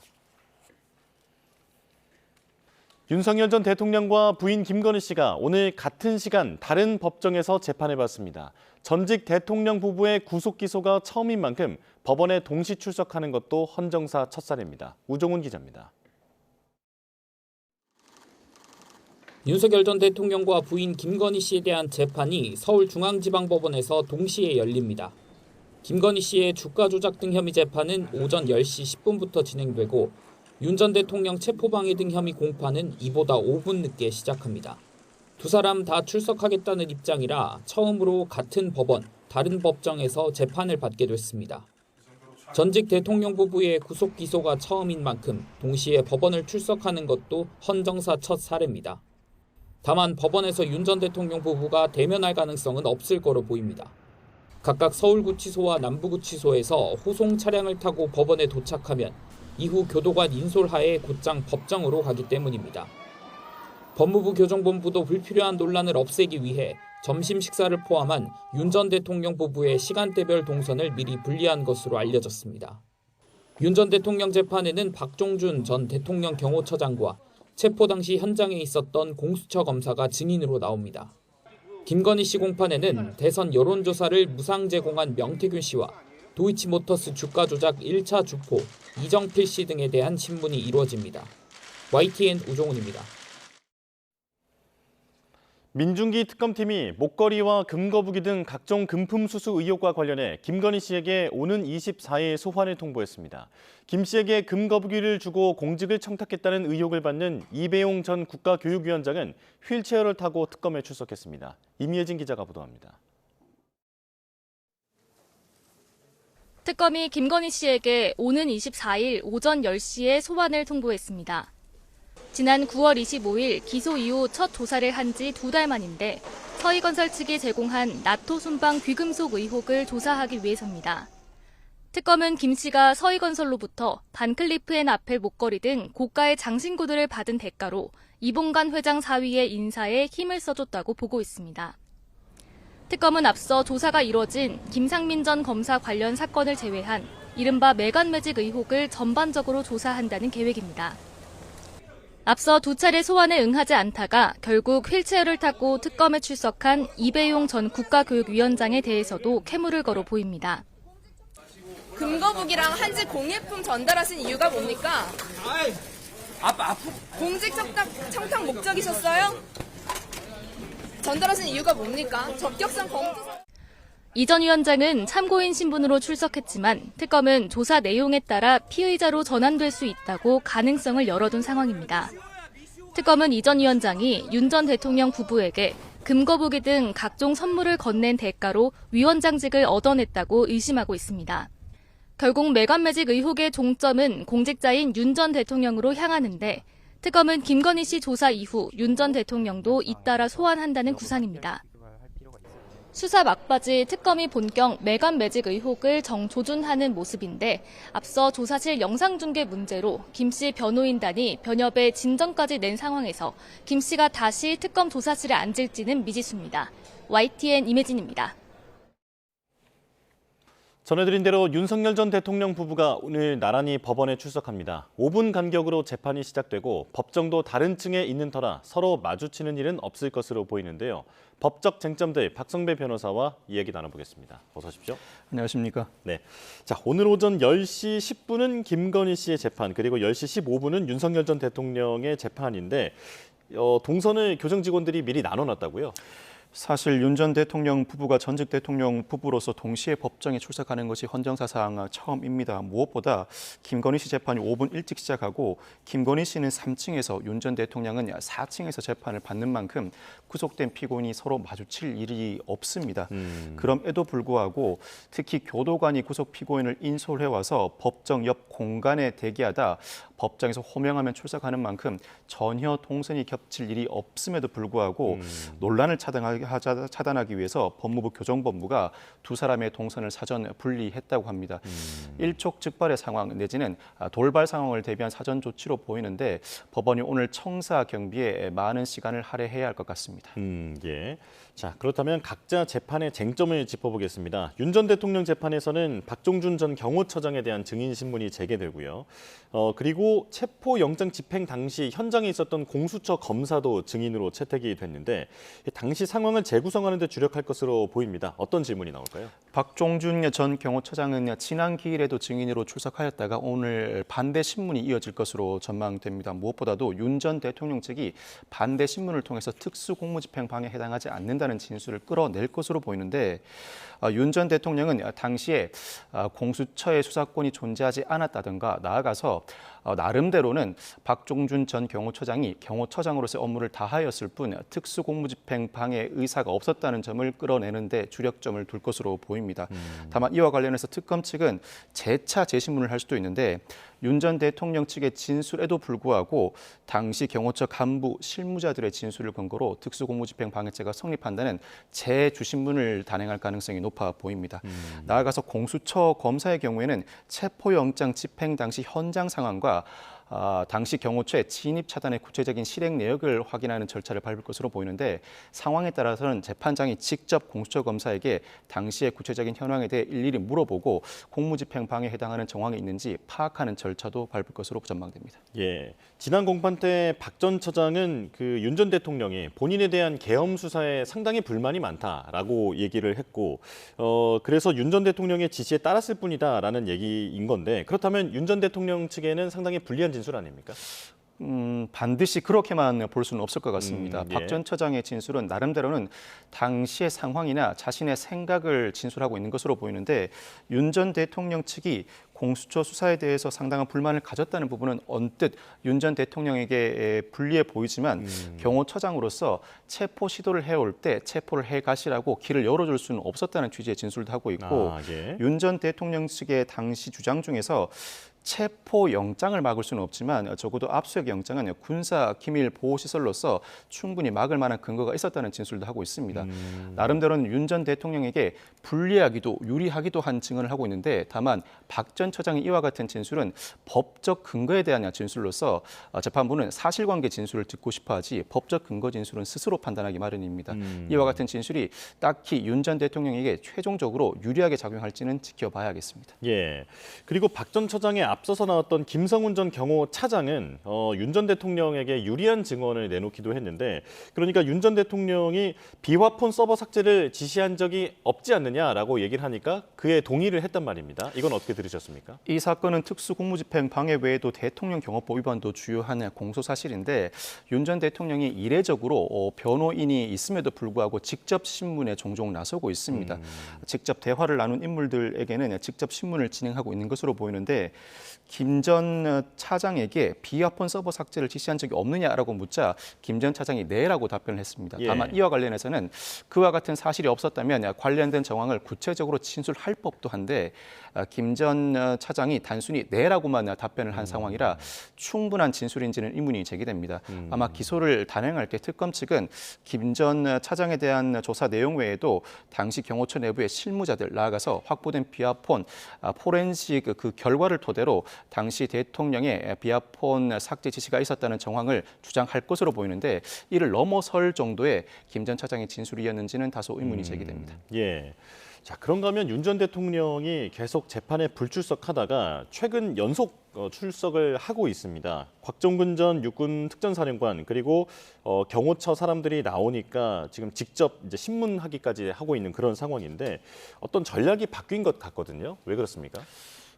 윤석열 전 대통령과 부인 김건희 씨가 오늘 같은 시간 다른 법정에서 재판을 받습니다. 전직 대통령 부부의 구속 기소가 처음인 만큼 법원에 동시 출석하는 것도 헌정사 첫 사례입니다. 우종훈 기자입니다. 윤석열 전 대통령과 부인 김건희 씨에 대한 재판이 서울중앙지방법원에서 동시에 열립니다. 김건희 씨의 주가 조작 등 혐의 재판은 오전 10시 10분부터 진행되고 윤 전 대통령 체포방해 등 혐의 공판은 이보다 5분 늦게 시작합니다. 두 사람 다 출석하겠다는 입장이라 처음으로 같은 법원, 다른 법정에서 재판을 받게 됐습니다. 전직 대통령 부부의 구속 기소가 처음인 만큼 동시에 법원을 출석하는 것도 헌정사 첫 사례입니다. 다만 법원에서 윤 전 대통령 부부가 대면할 가능성은 없을 거로 보입니다. 각각 서울구치소와 남부구치소에서 호송 차량을 타고 법원에 도착하면 이후 교도관 인솔하에 곧장 법정으로 가기 때문입니다. 법무부 교정본부도 불필요한 논란을 없애기 위해 점심 식사를 포함한 윤 전 대통령 부부의 시간대별 동선을 미리 분리한 것으로 알려졌습니다. 윤 전 대통령 재판에는 박종준 전 대통령 경호처장과 체포 당시 현장에 있었던 공수처 검사가 증인으로 나옵니다. 김건희 씨 공판에는 대선 여론조사를 무상 제공한 명태균 씨와 도이치모터스 주가 조작 1차 주포 이정필 씨 등에 대한 신문이 이루어집니다. YTN 우종훈입니다. 민중기 특검팀이 목걸이와 금거북이 등 각종 금품 수수 의혹과 관련해 김건희 씨에게 오는 24일 소환을 통보했습니다. 김 씨에게 금거북이를 주고 공직을 청탁했다는 의혹을 받는 이배용 전 국가교육위원장은 휠체어를 타고 특검에 출석했습니다. 임예진 기자가 보도합니다. 특검이 김건희 씨에게 오는 24일 오전 10시에 소환을 통보했습니다. 지난 9월 25일 기소 이후 첫 조사를 한 지 2달 만인데 서희건설 측이 제공한 나토 순방 귀금속 의혹을 조사하기 위해서입니다. 특검은 김 씨가 서희건설로부터 반클리프 앤 아펠 목걸이 등 고가의 장신구들을 받은 대가로 이봉관 회장 사위의 인사에 힘을 써줬다고 보고 있습니다. 특검은 앞서 조사가 이뤄진 김상민 전 검사 관련 사건을 제외한 이른바 매간 매직 의혹을 전반적으로 조사한다는 계획입니다. 앞서 2차례 소환에 응하지 않다가 결국 휠체어를 타고 특검에 출석한 이배용 전 국가교육위원장에 대해서도 캐물을 걸어 보입니다. 금거북이랑 한지 공예품 전달하신 이유가 뭡니까? 공직 청탁 목적이셨어요? 전달하신 이유가 뭡니까? 적격성 검토. 이 전 위원장은 참고인 신분으로 출석했지만 특검은 조사 내용에 따라 피의자로 전환될 수 있다고 가능성을 열어둔 상황입니다. 특검은 이 전 위원장이 윤 전 대통령 부부에게 금거북이 등 각종 선물을 건넨 대가로 위원장직을 얻어냈다고 의심하고 있습니다. 결국 매간매직 의혹의 종점은 공직자인 윤 전 대통령으로 향하는데 특검은 김건희 씨 조사 이후 윤 전 대통령도 잇따라 소환한다는 구상입니다. 수사 막바지 특검이 본격 매간매직 의혹을 정조준하는 모습인데 앞서 조사실 영상중계 문제로 김 씨 변호인단이 변협에 진정까지 낸 상황에서 김 씨가 다시 특검 조사실에 앉을지는 미지수입니다. YTN 임혜진입니다. 전해드린 대로 윤석열 전 대통령 부부가 오늘 나란히 법원에 출석합니다. 5분 간격으로 재판이 시작되고 법정도 다른 층에 있는 터라 서로 마주치는 일은 없을 것으로 보이는데요. 법적 쟁점들 박성배 변호사와 이야기 나눠보겠습니다. 어서 오십시오. 안녕하십니까. 네. 자, 오늘 오전 10시 10분은 김건희 씨의 재판, 그리고 10시 15분은 윤석열 전 대통령의 재판인데 동선을 교정 직원들이 미리 나눠놨다고요? 사실 윤 전 대통령 부부가 전직 대통령 부부로서 동시에 법정에 출석하는 것이 헌정사상 처음입니다. 무엇보다 김건희 씨 재판이 5분 일찍 시작하고 김건희 씨는 3층에서 윤 전 대통령은 4층에서 재판을 받는 만큼 구속된 피고인이 서로 마주칠 일이 없습니다. 그럼에도 불구하고 특히 교도관이 구속 피고인을 인솔해와서 법정 옆 공간에 대기하다 법정에서 호명하면 출석하는 만큼 전혀 동선이 겹칠 일이 없음에도 불구하고 논란을 차단하기 위해서 법무부 교정본부가 두 사람의 동선을 사전 분리했다고 합니다. 일촉즉발의 상황 내지는 돌발 상황을 대비한 사전 조치로 보이는데 법원이 오늘 청사 경비에 많은 시간을 할애해야 할 것 같습니다. 예. 자, 그렇다면 각자 재판의 쟁점을 짚어보겠습니다. 윤 전 대통령 재판에서는 박종준 전 경호처장에 대한 증인 신문이 재개되고요. 그리고 체포영장 집행 당시 현장에 있었던 공수처 검사도 증인으로 채택이 됐는데 당시 상황을 재구성하는 데 주력할 것으로 보입니다. 어떤 질문이 나올까요? 박종준 전 경호처장은 지난 기일에도 증인으로 출석하였다가 오늘 반대 신문이 이어질 것으로 전망됩니다. 무엇보다도 윤 전 대통령 측이 반대 신문을 통해서 특수공무집행방해에 해당하지 않는다는 진술을 끌어낼 것으로 보이는데 윤 전 대통령은 당시에 공수처의 수사권이 존재하지 않았다든가 나아가서 나름대로는 박종준 전 경호처장이 경호처장으로서의 업무를 다하였을 뿐 특수공무집행 방해 의사가 없었다는 점을 끌어내는 데 주력점을 둘 것으로 보입니다. 다만 이와 관련해서 특검 측은 재차 재신문을 할 수도 있는데 윤 전 대통령 측의 진술에도 불구하고 당시 경호처 간부 실무자들의 진술을 근거로 특수공무집행 방해죄가 성립한다는 재주신문을 단행할 가능성이 높아 보입니다. 나아가서 공수처 검사의 경우에는 체포영장 집행 당시 현장 상황과 당시 경호처의 진입 차단의 구체적인 실행 내역을 확인하는 절차를 밟을 것으로 보이는데 상황에 따라서는 재판장이 직접 공수처 검사에게 당시의 구체적인 현황에 대해 일일이 물어보고 공무집행 방해에 해당하는 정황이 있는지 파악하는 절차도 밟을 것으로 전망됩니다. 예, 지난 공판 때 박 전 처장은 그 윤 전 대통령이 본인에 대한 계엄 수사에 상당히 불만이 많다라고 얘기를 했고, 그래서 윤 전 대통령의 지시에 따랐을 뿐이다라는 얘기인 건데, 그렇다면 윤 전 대통령 측에는 상당히 불리한 진술 아닙니까? 반드시 그렇게만 볼 수는 없을 것 같습니다. 예. 박 전 처장의 진술은 나름대로는 당시의 상황이나 자신의 생각을 진술하고 있는 것으로 보이는데 윤 전 대통령 측이 공수처 수사에 대해서 상당한 불만을 가졌다는 부분은 언뜻 윤 전 대통령에게 불리해 보이지만 경호처장으로서 체포 시도를 해올 때 체포를 해가시라고 길을 열어줄 수는 없었다는 취지의 진술도 하고 있고 예. 윤 전 대통령 측의 당시 주장 중에서 체포 영장을 막을 수는 없지만 적어도 압수수색 영장은 군사 기밀 보호 시설로서 충분히 막을 만한 근거가 있었다는 진술도 하고 있습니다. 나름대로는 윤 전 대통령에게 불리하기도 유리하기도 한 증언을 하고 있는데 다만 박 전 처장의 이와 같은 진술은 법적 근거에 대한 진술로서 재판부는 사실관계 진술을 듣고 싶어하지 법적 근거 진술은 스스로 판단하기 마련입니다. 이와 같은 진술이 딱히 윤 전 대통령에게 최종적으로 유리하게 작용할지는 지켜봐야겠습니다. 예. 그리고 박 전 처장의 앞서서 나왔던 김성훈 전 경호차장은 윤 전 대통령에게 유리한 증언을 내놓기도 했는데, 그러니까 윤 전 대통령이 비화폰 서버 삭제를 지시한 적이 없지 않느냐라고 얘기를 하니까 그에 동의를 했단 말입니다. 이건 어떻게 들으셨습니까? 이 사건은 특수공무집행 방해 외에도 대통령 경호법 위반도 주요한 공소 사실인데 윤 전 대통령이 이례적으로 변호인이 있음에도 불구하고 직접 신문에 종종 나서고 있습니다. 직접 대화를 나눈 인물들에게는 직접 신문을 진행하고 있는 것으로 보이는데 김 전 차장에게 비화폰 서버 삭제를 지시한 적이 없느냐라고 묻자 김 전 차장이 네라고 답변을 했습니다. 다만 이와 관련해서는 그와 같은 사실이 없었다면 관련된 정황을 구체적으로 진술할 법도 한데 김 전 차장이 단순히 네라고만 답변을 한 상황이라 충분한 진술인지는 의문이 제기됩니다. 아마 기소를 단행할 때 특검 측은 김 전 차장에 대한 조사 내용 외에도 당시 경호처 내부의 실무자들 나아가서 확보된 비화폰 포렌식 그 결과를 토대로 당시 대통령의 비화폰 삭제 지시가 있었다는 정황을 주장할 것으로 보이는데 이를 넘어설 정도의 김 전 차장의 진술이었는지는 다소 의문이 제기됩니다. 예. 자, 그런가 하면 윤 전 대통령이 계속 재판에 불출석하다가 최근 연속 출석을 하고 있습니다. 곽종근 전 육군 특전사령관 그리고 경호처 사람들이 나오니까 지금 직접 이제 신문하기까지 하고 있는 그런 상황인데 어떤 전략이 바뀐 것 같거든요. 왜 그렇습니까?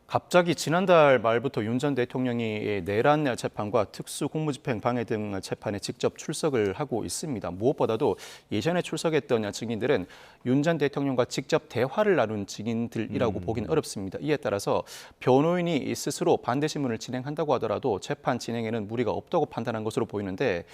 갑자기 지난달 말부터 윤 전 대통령이 내란 재판과 특수공무집행 방해 등 재판에 직접 출석을 하고 있습니다. 무엇보다도 예전에 출석했던 증인들은 윤 전 대통령과 직접 대화를 나눈 증인들이라고 보긴 어렵습니다. 이에 따라서 변호인이 스스로 반대 신문을 진행한다고 하더라도 재판 진행에는 무리가 없다고 판단한 것으로 보이는데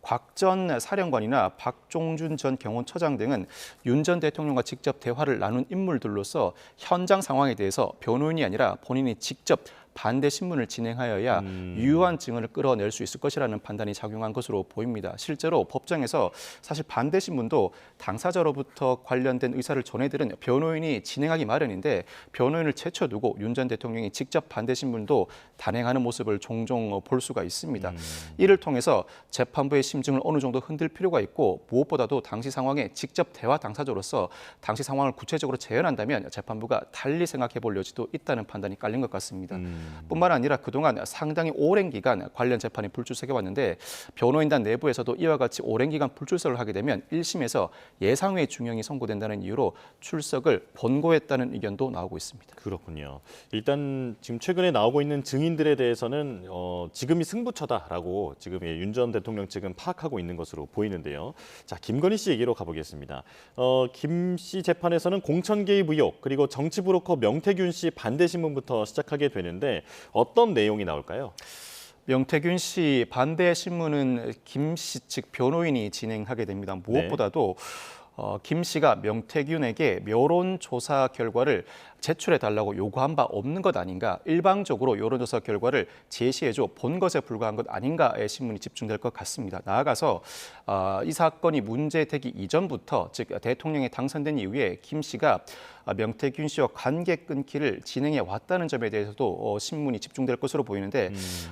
곽 전 사령관이나 박종준 전 경호처장 등은 윤 전 대통령과 직접 대화를 나눈 인물들로서 현장 상황에 대해서 변호인이 아니라 본인이 직접 반대 신문을 진행하여야 유효한 증언을 끌어낼 수 있을 것이라는 판단이 작용한 것으로 보입니다. 실제로 법정에서 사실 반대 신문도 당사자로부터 관련된 의사를 전해들은 변호인이 진행하기 마련인데 변호인을 제쳐두고 윤 전 대통령이 직접 반대 신문도 단행하는 모습을 종종 볼 수가 있습니다. 이를 통해서 재판부의 심증을 어느 정도 흔들 필요가 있고 무엇보다도 당시 상황에 직접 대화 당사자로서 당시 상황을 구체적으로 재현한다면 재판부가 달리 생각해 볼 여지도 있다는 판단이 깔린 것 같습니다. 뿐만 아니라 그동안 상당히 오랜 기간 관련 재판에 불출석해 왔는데 변호인단 내부에서도 이와 같이 오랜 기간 불출석을 하게 되면 1심에서 예상외 중형이 선고된다는 이유로 출석을 권고했다는 의견도 나오고 있습니다. 그렇군요. 일단 지금 최근에 나오고 있는 증인들에 대해서는 지금이 승부처다라고 지금 윤 전 대통령 측은 파악하고 있는 것으로 보이는데요. 자, 김건희 씨 얘기로 가보겠습니다. 김 씨 재판에서는 공천 개입 의혹 그리고 정치 브로커 명태균 씨 반대 신문부터 시작하게 되는데 어떤 내용이 나올까요? 명태균 씨 반대 신문은 김 씨 측 변호인이 진행하게 됩니다. 무엇보다도 김 씨가 명태균에게 여론조사 결과를 제출해달라고 요구한 바 없는 것 아닌가, 일방적으로 여론조사 결과를 제시해줘 본 것에 불과한 것 아닌가의 신문이 집중될 것 같습니다. 나아가서 이 사건이 문제되기 이전부터, 즉 대통령에 당선된 이후에 김 씨가 명태균 씨와 관계 끊기를 진행해 왔다는 점에 대해서도 신문이 집중될 것으로 보이는데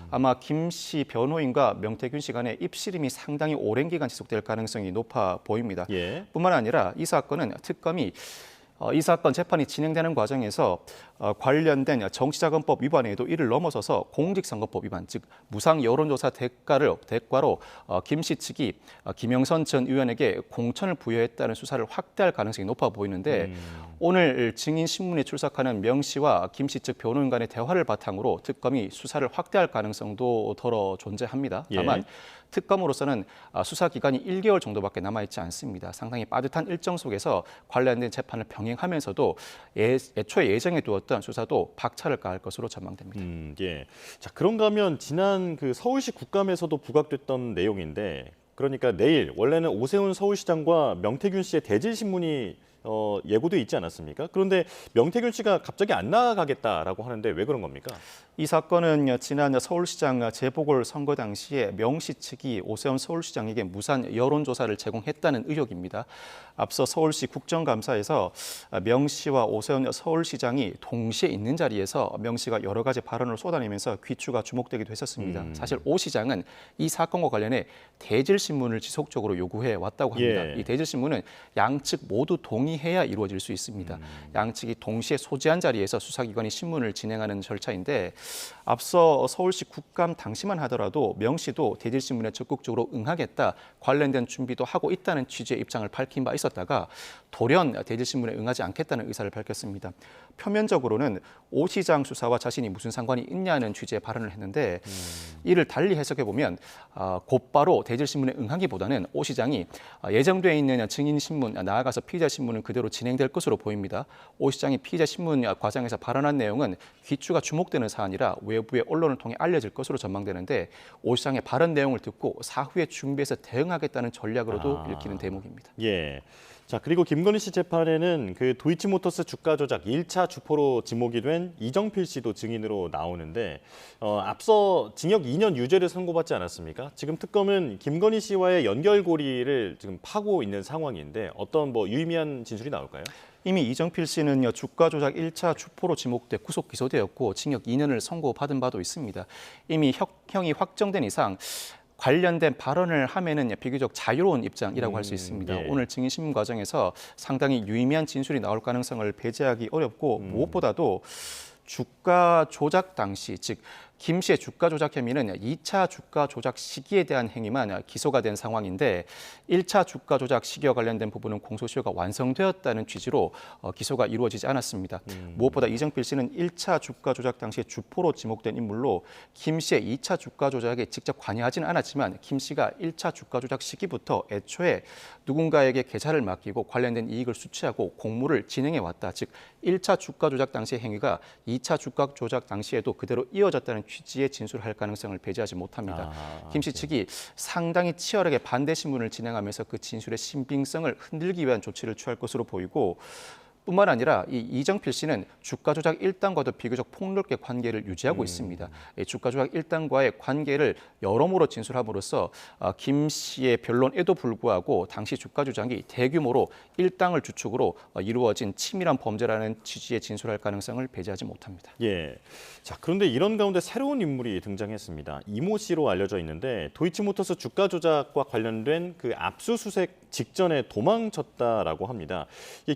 아마 김 씨 변호인과 명태균 씨 간의 입씨름이 상당히 오랜 기간 지속될 가능성이 높아 보입니다. 뿐만 아니라 이 사건은 특검이 이 사건 재판이 진행되는 과정에서 관련된 정치자금법 위반에도 이를 넘어서서 공직선거법 위반, 즉 무상 여론조사 대가로 김 씨 측이 김영선 전 의원에게 공천을 부여했다는 수사를 확대할 가능성이 높아 보이는데 오늘 증인 신문에 출석하는 명 씨와 김 씨 측 변호인 간의 대화를 바탕으로 특검이 수사를 확대할 가능성도 더러 존재합니다. 다만 특검으로서는 수사 기간이 1개월 정도밖에 남아있지 않습니다. 상당히 빠듯한 일정 속에서 관련된 재판을 병행하면서도 애초에 예정해 두었던 수사도 박차를 가할 것으로 전망됩니다. 자, 그런가 하면 지난 그 서울시 국감에서도 부각됐던 내용인데, 그러니까 내일 원래는 오세훈 서울시장과 명태균 씨의 대질 신문이 예고돼 있지 않았습니까? 그런데 명태균 씨가 갑자기 안 나가겠다라고 하는데 왜 그런 겁니까? 이 사건은 지난 서울시장 재보궐선거 당시에 명 씨 측이 오세훈 서울시장에게 무산 여론조사를 제공했다는 의혹입니다. 앞서 서울시 국정감사에서 명 씨와 오세훈 서울시장이 동시에 있는 자리에서 명 씨가 여러 가지 발언을 쏟아내면서 귀추가 주목되기도 했었습니다. 사실 오 시장은 이 사건과 관련해 대질신문을 지속적으로 요구해 왔다고 합니다. 이 대질신문은 양측 모두 동의해야 이루어질 수 있습니다. 양측이 동시에 소지한 자리에서 수사기관이 신문을 진행하는 절차인데, 앞서 서울시 국감 당시만 하더라도 명 씨도 대질신문에 적극적으로 응하겠다, 관련된 준비도 하고 있다는 취지의 입장을 밝힌 바 있었다가 돌연 대질신문에 응하지 않겠다는 의사를 밝혔습니다. 표면적으로는 오 시장 수사와 자신이 무슨 상관이 있냐는 취지의 발언을 했는데 이를 달리 해석해보면 곧바로 대질신문에 응하기보다는 오 시장이 예정돼 있는 증인신문, 나아가서 피의자신문은 그대로 진행될 것으로 보입니다. 오 시장이 피의자신문 과정에서 발언한 내용은 귀추가 주목되는 사안이라 외부의 언론을 통해 알려질 것으로 전망되는데, 오 시장의 발언 내용을 듣고 사후에 준비해서 대응하겠다는 전략으로도 읽히는 대목입니다. 자, 그리고 김건희 씨 재판에는 그 도이치모터스 주가 조작 1차 주포로 지목이 된 이정필 씨도 증인으로 나오는데 앞서 징역 2년 유죄를 선고받지 않았습니까? 지금 특검은 김건희 씨와의 연결고리를 지금 파고 있는 상황인데 어떤 유의미한 진술이 나올까요? 이미 이정필 씨는 주가 조작 1차 주포로 지목돼 구속 기소되었고 징역 2년을 선고받은 바도 있습니다. 이미 형이 확정된 이상 관련된 발언을 하면은 비교적 자유로운 입장이라고 할 수 있습니다. 오늘 증인 신문 과정에서 상당히 유의미한 진술이 나올 가능성을 배제하기 어렵고 무엇보다도 주가 조작 당시, 즉 김 씨의 주가 조작 혐의는 2차 주가 조작 시기에 대한 행위만 기소가 된 상황인데 1차 주가 조작 시기와 관련된 부분은 공소시효가 완성되었다는 취지로 기소가 이루어지지 않았습니다. 무엇보다 이정필 씨는 1차 주가 조작 당시에 주포로 지목된 인물로 김 씨의 2차 주가 조작에 직접 관여하지는 않았지만 김 씨가 1차 주가 조작 시기부터 애초에 누군가에게 계좌를 맡기고 관련된 이익을 수취하고 공모를 진행해 왔다. 즉 1차 주가 조작 당시의 행위가 2차 주가 조작 당시에도 그대로 이어졌다는 취지의 진술을 할 가능성을 배제하지 못합니다. 김 씨 측이 상당히 치열하게 반대 신문을 진행하면서 그 진술의 신빙성을 흔들기 위한 조치를 취할 것으로 보이고, 뿐만 아니라 이 이정필 씨는 주가 조작 1단과도 비교적 폭넓게 관계를 유지하고 있습니다. 주가 조작 1단과의 관계를 여러모로 진술함으로써 김 씨의 변론에도 불구하고 당시 주가 조작이 대규모로 1당을 주축으로 이루어진 치밀한 범죄라는 취지의 진술할 가능성을 배제하지 못합니다. 자, 그런데 이런 가운데 새로운 인물이 등장했습니다. 이모 씨로 알려져 있는데 도이치모터스 주가 조작과 관련된 그 압수수색 직전에 도망쳤다라고 합니다.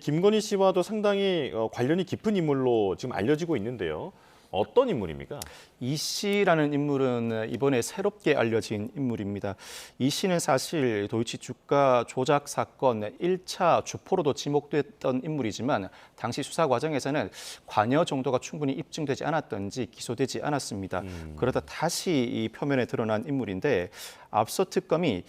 김건희 씨와도 상당히 관련이 깊은 인물로 지금 알려지고 있는데요. 어떤 인물입니까? 이 씨라는 인물은 이번에 새롭게 알려진 인물입니다. 이 씨는 사실 도이치 주가 조작 사건 1차 주포로도 지목됐던 인물이지만 당시 수사 과정에서는 관여 정도가 충분히 입증되지 않았던지 기소되지 않았습니다. 그러다 다시 이 표면에 드러난 인물인데 앞서 특검이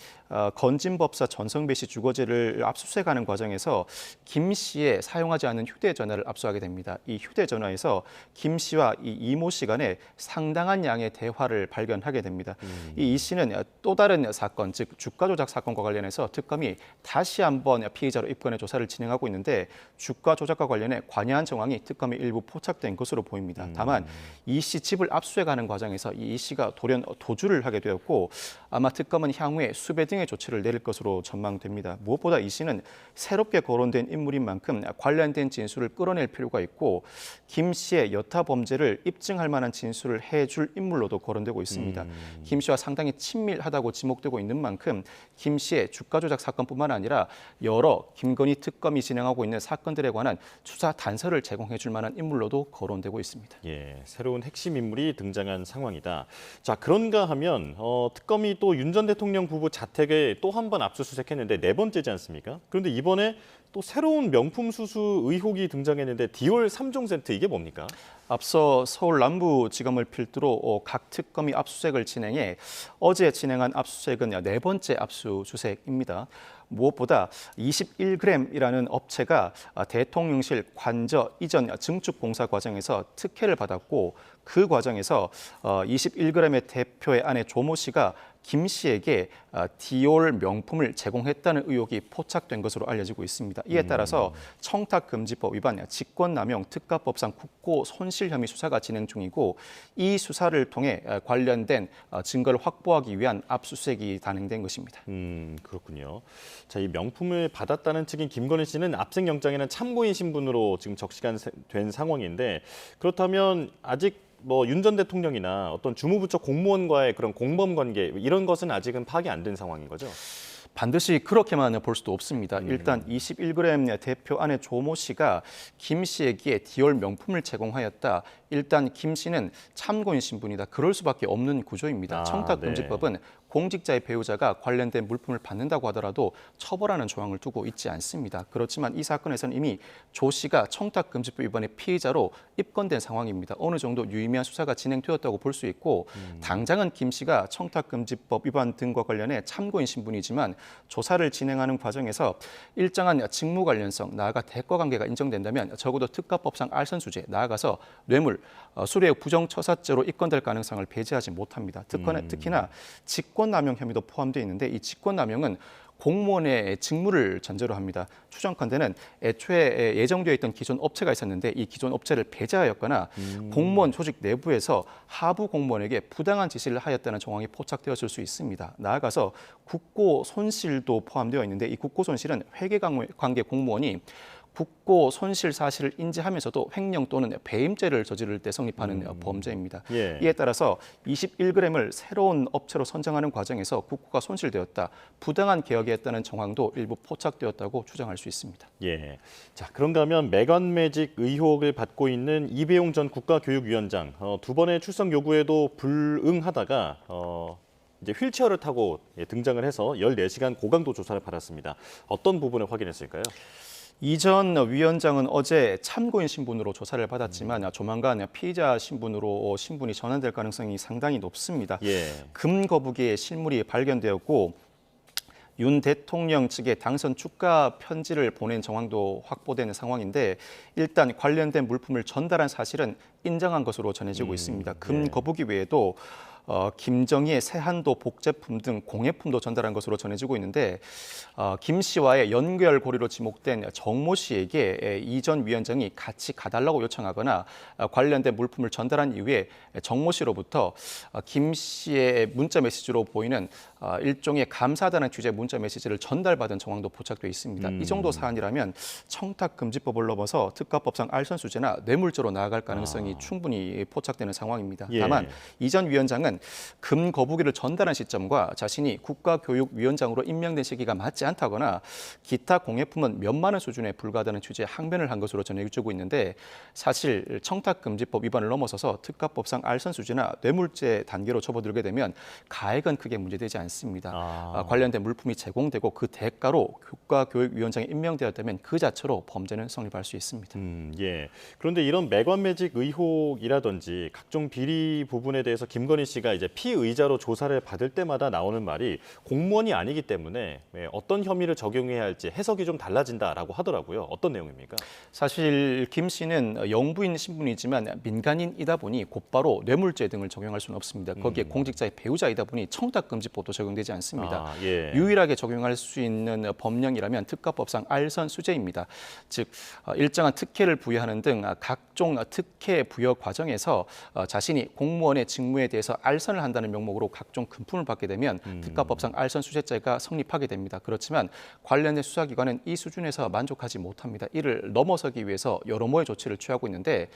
건진법사 전성배 씨 주거지를 압수수색하는 과정에서 김 씨의 사용하지 않은 휴대전화를 압수하게 됩니다. 이 휴대전화에서 김 씨와 이 이모 씨 간에 상당한 양의 대화를 발견하게 됩니다. 이 씨는 또 다른 사건, 즉 주가 조작 사건과 관련해서 특검이 다시 한번 피의자로 입건해 조사를 진행하고 있는데 주가 조작과 관련해 관여한 정황이 특검에 일부 포착된 것으로 보입니다. 다만 이 씨 집을 압수해가는 과정에서 이 씨가 돌연 도주를 하게 되었고 아마 특검은 향후에 수배 등의 조치를 내릴 것으로 전망됩니다. 무엇보다 이 씨는 새롭게 거론된 인물인 만큼 관련된 진술을 끌어낼 필요가 있고 김 씨의 여타 범죄를 입증할 만한 진술을 해줄 인물로도 거론되고 있습니다. 김 씨와 상당히 친밀하다고 지목되고 있는 만큼 김 씨의 주가 조작 사건뿐만 아니라 여러 김건희 특검이 진행하고 있는 사건들에 관한 수사 단서를 제공해 줄 만한 인물로도 거론되고 있습니다. 예, 새로운 핵심 인물이 등장한 상황이다. 자, 그런가 하면 특검이 또 윤 전 대통령 부부 자택에 또 한 번 압수수색했는데 4번째지 않습니까? 그런데 이번에 또 새로운 명품 수수 의혹이 등장했는데 디올 3종 세트 이게 뭡니까? 앞서 서울 남부지검을 필두로 각 특검이 압수수색을 진행해 어제 진행한 압수수색은 4번째 압수수색입니다. 무엇보다 21g이라는 업체가 대통령실 관저 이전 증축 공사 과정에서 특혜를 받았고 그 과정에서 21g의 대표의 아내 조모 씨가 김 씨에게 디올 명품을 제공했다는 의혹이 포착된 것으로 알려지고 있습니다. 이에 따라서 청탁금지법 위반, 직권남용, 특가법상 국고 손실 혐의 수사가 진행 중이고 이 수사를 통해 관련된 증거를 확보하기 위한 압수수색이 단행된 것입니다. 그렇군요. 자, 이 명품을 받았다는 측인 김건희 씨는 압생영장에는 참고인 신분으로 지금 적시가 된 상황인데 그렇다면 아직 윤 전 대통령이나 어떤 주무부 쪽 공무원과의 그런 공범 관계 이런 것은 아직은 파악이 안 된 상황인 거죠? 반드시 그렇게만 볼 수도 없습니다. 일단 21g 대표 아내 조모 씨가 김 씨에게 디올 명품을 제공하였다. 일단 김 씨는 참고인 신분이다. 그럴 수밖에 없는 구조입니다. 청탁금지법은 공직자의 배우자가 관련된 물품을 받는다고 하더라도 처벌하는 조항을 두고 있지 않습니다. 그렇지만 이 사건에서는 이미 조 씨가 청탁금지법 위반의 피의자로 입건된 상황입니다. 어느 정도 유의미한 수사가 진행되었다고 볼 수 있고 당장은 김 씨가 청탁금지법 위반 등과 관련해 참고인 신분이지만 조사를 진행하는 과정에서 일정한 직무 관련성, 나아가 대가 관계가 인정된다면 적어도 특가법상 알선수재, 나아가서 뇌물, 수뢰의 부정처사죄로 입건될 가능성을 배제하지 못합니다. 특히나 직권남용 혐의도 포함되어 있는데 이 직권남용은 공무원의 직무를 전제로 합니다. 추정컨대는 애초에 예정되어 있던 기존 업체가 있었는데 이 기존 업체를 배제하였거나 공무원 조직 내부에서 하부 공무원에게 부당한 지시를 하였다는 정황이 포착되었을 수 있습니다. 나아가서 국고 손실도 포함되어 있는데 이 국고 손실은 회계관계 공무원이 국고 손실 사실을 인지하면서도 횡령 또는 배임죄를 저지를 때 성립하는 범죄입니다. 이에 따라서 21g을 새로운 업체로 선정하는 과정에서 국고가 손실되었다, 부당한 개혁이 했다는 정황도 일부 포착되었다고 추정할 수 있습니다. 예. 자, 그런가 하면 매관매직 의혹을 받고 있는 이배용 전 국가교육위원장 2번의 출석 요구에도 불응하다가 이제 휠체어를 타고 등장을 해서 14시간 고강도 조사를 받았습니다. 어떤 부분을 확인했을까요? 이 전 위원장은 어제 참고인 신분으로 조사를 받았지만 조만간 피의자 신분으로 신분이 전환될 가능성이 상당히 높습니다. 금 거북이의 실물이 발견되었고 윤 대통령 측에 당선 축가 편지를 보낸 정황도 확보되는 상황인데 일단 관련된 물품을 전달한 사실은 인정한 것으로 전해지고 있습니다. 금 거북이 외에도 김정희의 세한도 복제품 등 공예품도 전달한 것으로 전해지고 있는데 김 씨와의 연결 고리로 지목된 정모 씨에게 이 전 위원장이 같이 가달라고 요청하거나 관련된 물품을 전달한 이후에 정모 씨로부터 김 씨의 문자 메시지로 보이는 일종의 감사하다는 취지의 문자 메시지를 전달받은 정황도 포착되어 있습니다. 이 정도 사안이라면 청탁금지법을 넘어서 특가법상 알선수재나 뇌물죄로 나아갈 가능성이 충분히 포착되는 상황입니다. 다만 이 전 위원장은 금 거북이를 전달한 시점과 자신이 국가교육위원장으로 임명된 시기가 맞지 않다거나 기타 공예품은 몇만 원 수준에 불과하다는 취지의 항변을 한 것으로 전해지고 있는데 사실 청탁금지법 위반을 넘어서서 특가법상 알선수재나 뇌물죄 단계로 접어들게 되면 가액은 크게 문제되지 않습니다. 관련된 물품이 제공되고 그 대가로 국가교육위원장이 임명되었다면 그 자체로 범죄는 성립할 수 있습니다. 그런데 이런 매관매직 의혹이라든지 각종 비리 부분에 대해서 김건희 씨가 씨가 이제 피의자로 조사를 받을 때마다 나오는 말이 공무원이 아니기 때문에 어떤 혐의를 적용해야 할지 해석이 좀 달라진다라고 하더라고요. 어떤 내용입니까? 사실 김 씨는 영부인 신분이지만 민간인이다 보니 곧바로 뇌물죄 등을 적용할 수는 없습니다. 거기에 공직자의 배우자이다 보니 청탁금지법도 적용되지 않습니다. 유일하게 적용할 수 있는 법령이라면 특가법상 알선수재입니다. 즉 일정한 특혜를 부여하는 등 각종 특혜 부여 과정에서 자신이 공무원의 직무에 대해서 알선을 한다는 명목으로 각종 금품을 받게 되면 특가법상 알선수재죄가 성립하게 됩니다. 그렇지만 관련된 수사기관은 이 수준에서 만족하지 못합니다. 이를 넘어서기 위해서 여러모의 조치를 취하고 있는데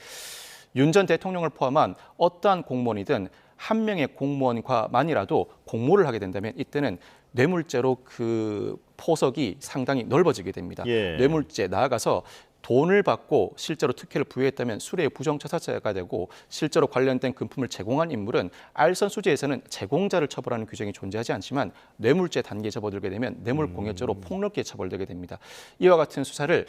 윤 전 대통령을 포함한 어떠한 공무원이든 한 명의 공무원과만이라도 공모를 하게 된다면 이때는 뇌물죄로 그 포석이 상당히 넓어지게 됩니다. 뇌물죄 나아가서 돈을 받고 실제로 특혜를 부여했다면 수뢰의 부정처사죄가 되고 실제로 관련된 금품을 제공한 인물은 알선수재에서는 제공자를 처벌하는 규정이 존재하지 않지만 뇌물죄 단계에 접어들게 되면 뇌물공여죄로 폭넓게 처벌되게 됩니다. 이와 같은 수사를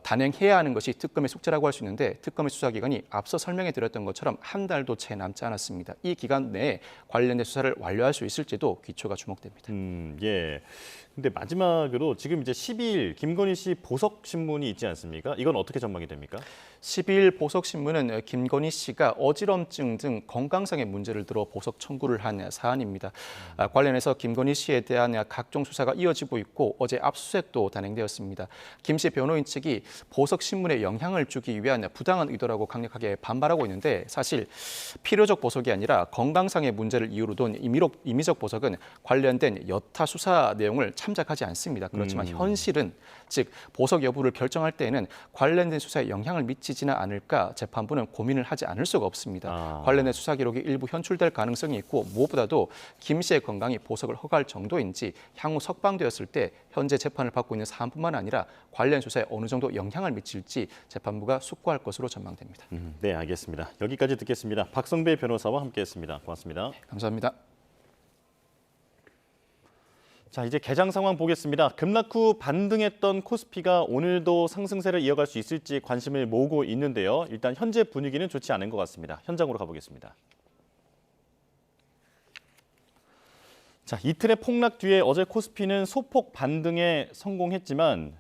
단행해야 하는 것이 특검의 숙제라고 할 수 있는데 특검의 수사기간이 앞서 설명해 드렸던 것처럼 한 달도 채 남지 않았습니다. 이 기간 내에 관련된 수사를 완료할 수 있을지도 귀초가 주목됩니다. 근데 마지막으로 지금 이제 12일 김건희 씨 보석 신문이 있지 않습니까? 이건 어떻게 전망이 됩니까? 12일 보석 신문은 김건희 씨가 어지럼증 등 건강상의 문제를 들어 보석 청구를 한 사안입니다. 관련해서 김건희 씨에 대한 각종 수사가 이어지고 있고 어제 압수수색도 단행되었습니다. 김 씨 변호인 측이 보석 신문에 영향을 주기 위한 부당한 의도라고 강력하게 반발하고 있는데 사실 필요적 보석이 아니라 건강상의 문제를 이유로 둔 임의적 보석은 관련된 여타 수사 내용을 참작하지 않습니다. 그렇지만 현실은 즉 보석 여부를 결정할 때에는 관련된 수사에 영향을 미치지는 않을까 재판부는 고민을 하지 않을 수가 없습니다. 관련된 수사 기록이 일부 현출될 가능성이 있고 무엇보다도 김 씨의 건강이 보석을 허가할 정도인지 향후 석방되었을 때 현재 재판을 받고 있는 사안뿐만 아니라 관련 수사에 어느 정도 영향을 미칠지 재판부가 숙고할 것으로 전망됩니다. 네, 알겠습니다. 여기까지 듣겠습니다. 박성배 변호사와 함께했습니다. 고맙습니다. 감사합니다. 자, 이제 개장 상황 보겠습니다. 급락 후 반등했던 코스피가 오늘도 상승세를 이어갈 수 있을지 관심을 모으고 있는데요. 일단 현재 분위기는 좋지 않은 것 같습니다. 현장으로 가보겠습니다. 자, 이틀의 폭락 뒤에 어제 코스피는 소폭 반등에 성공했지만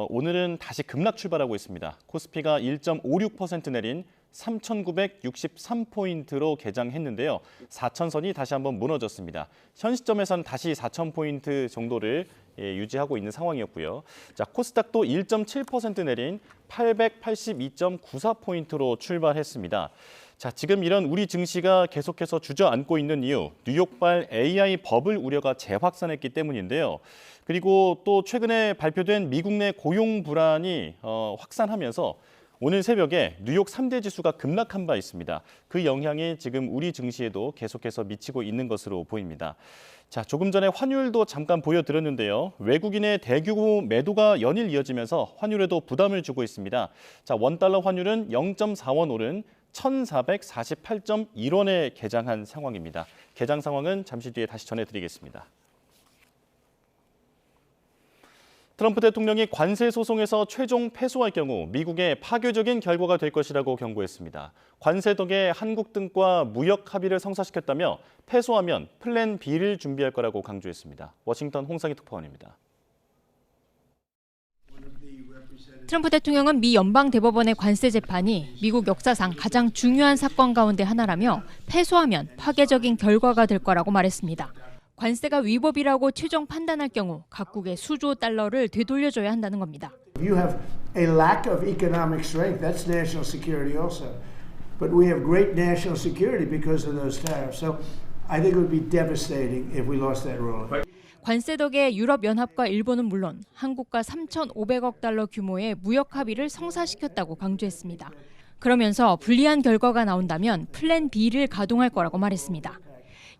오늘은 다시 급락 출발하고 있습니다. 코스피가 1.56% 내린 3,963포인트로 개장했는데요. 4,000선이 다시 한번 무너졌습니다. 현 시점에선 다시 4,000포인트 정도를 유지하고 있는 상황이었고요. 자, 코스닥도 1.7% 내린 882.94포인트로 출발했습니다. 자, 지금 이런 우리 증시가 계속해서 주저앉고 있는 이유, 뉴욕발 AI 버블 우려가 재확산했기 때문인데요. 그리고 또 최근에 발표된 미국 내 고용 불안이 확산하면서 오늘 새벽에 뉴욕 3대 지수가 급락한 바 있습니다. 그 영향이 지금 우리 증시에도 계속해서 미치고 있는 것으로 보입니다. 자, 조금 전에 환율도 잠깐 보여드렸는데요. 외국인의 대규모 매도가 연일 이어지면서 환율에도 부담을 주고 있습니다. 자, 원달러 환율은 0.4원 오른 1,448.1원에 개장한 상황입니다. 개장 상황은 잠시 뒤에 다시 전해드리겠습니다. 트럼프 대통령이 관세 소송에서 최종 패소할 경우 미국에 파괴적인 결과가 될 것이라고 경고했습니다. 관세 덕에 한국 등과 무역 합의를 성사시켰다며 패소하면 플랜 B를 준비할 거라고 강조했습니다. 워싱턴 홍상희 특파원입니다. 트럼프 대통령은 미 연방대법원의 관세 재판이 미국 역사상 가장 중요한 사건 가운데 하나라며 패소하면 파괴적인 결과가 될 거라고 말했습니다. 관세가 위법이라고 최종 판단할 경우 각국의 수조 달러를 되돌려줘야 한다는 겁니다. You have a lack of economic strength. That's national security also. But we have great national security because of those tariffs. So I think it would be devastating if we lost that ruling. 관세 덕에 유럽연합과 일본은 물론 한국과 3,500억 달러 규모의 무역 합의를 성사시켰다고 강조했습니다. 그러면서 불리한 결과가 나온다면 플랜 B를 가동할 거라고 말했습니다.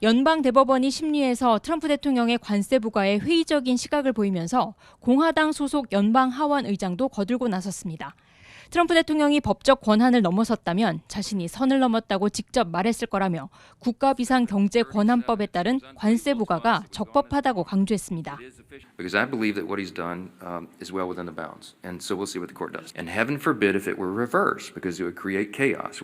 연방대법원이 심리해서 트럼프 대통령의 관세 부과에 회의적인 시각을 보이면서 공화당 소속 연방하원 의장도 거들고 나섰습니다. 트럼프 대통령이 법적 권한을 넘어섰다면 자신이 선을 넘었다고 직접 말했을 거라며 국가비상경제권한법에 따른 관세 부과가 적법하다고 강조했습니다. Because I believe that what he's done is well within the bounds, and so we'll see what the court does. And heaven forbid if it were reversed, because it would create chaos.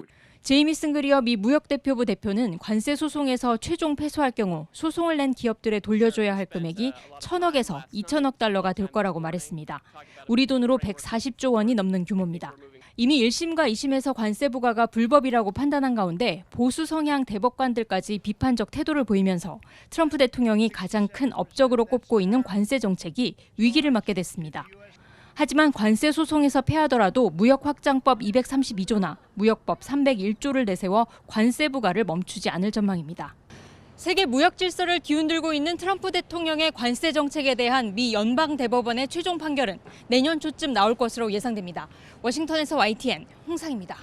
제이미슨 그리어 미 무역대표부 대표는 관세 소송에서 최종 패소할 경우 소송을 낸 기업들에 돌려줘야 할 금액이 1,000억에서 2,000억 달러가 될 거라고 말했습니다. 우리 돈으로 140조 원이 넘는 규모입니다. 이미 1심과 2심에서 관세 부과가 불법이라고 판단한 가운데 보수 성향 대법관들까지 비판적 태도를 보이면서 트럼프 대통령이 가장 큰 업적으로 꼽고 있는 관세 정책이 위기를 맞게 됐습니다. 하지만 관세 소송에서 패하더라도 무역확장법 232조나 무역법 301조를 내세워 관세 부과를 멈추지 않을 전망입니다. 세계 무역 질서를 기운들고 있는 트럼프 대통령의 관세 정책에 대한 미 연방 대법원의 최종 판결은 내년 초쯤 나올 것으로 예상됩니다. 워싱턴에서 YTN 홍상입니다.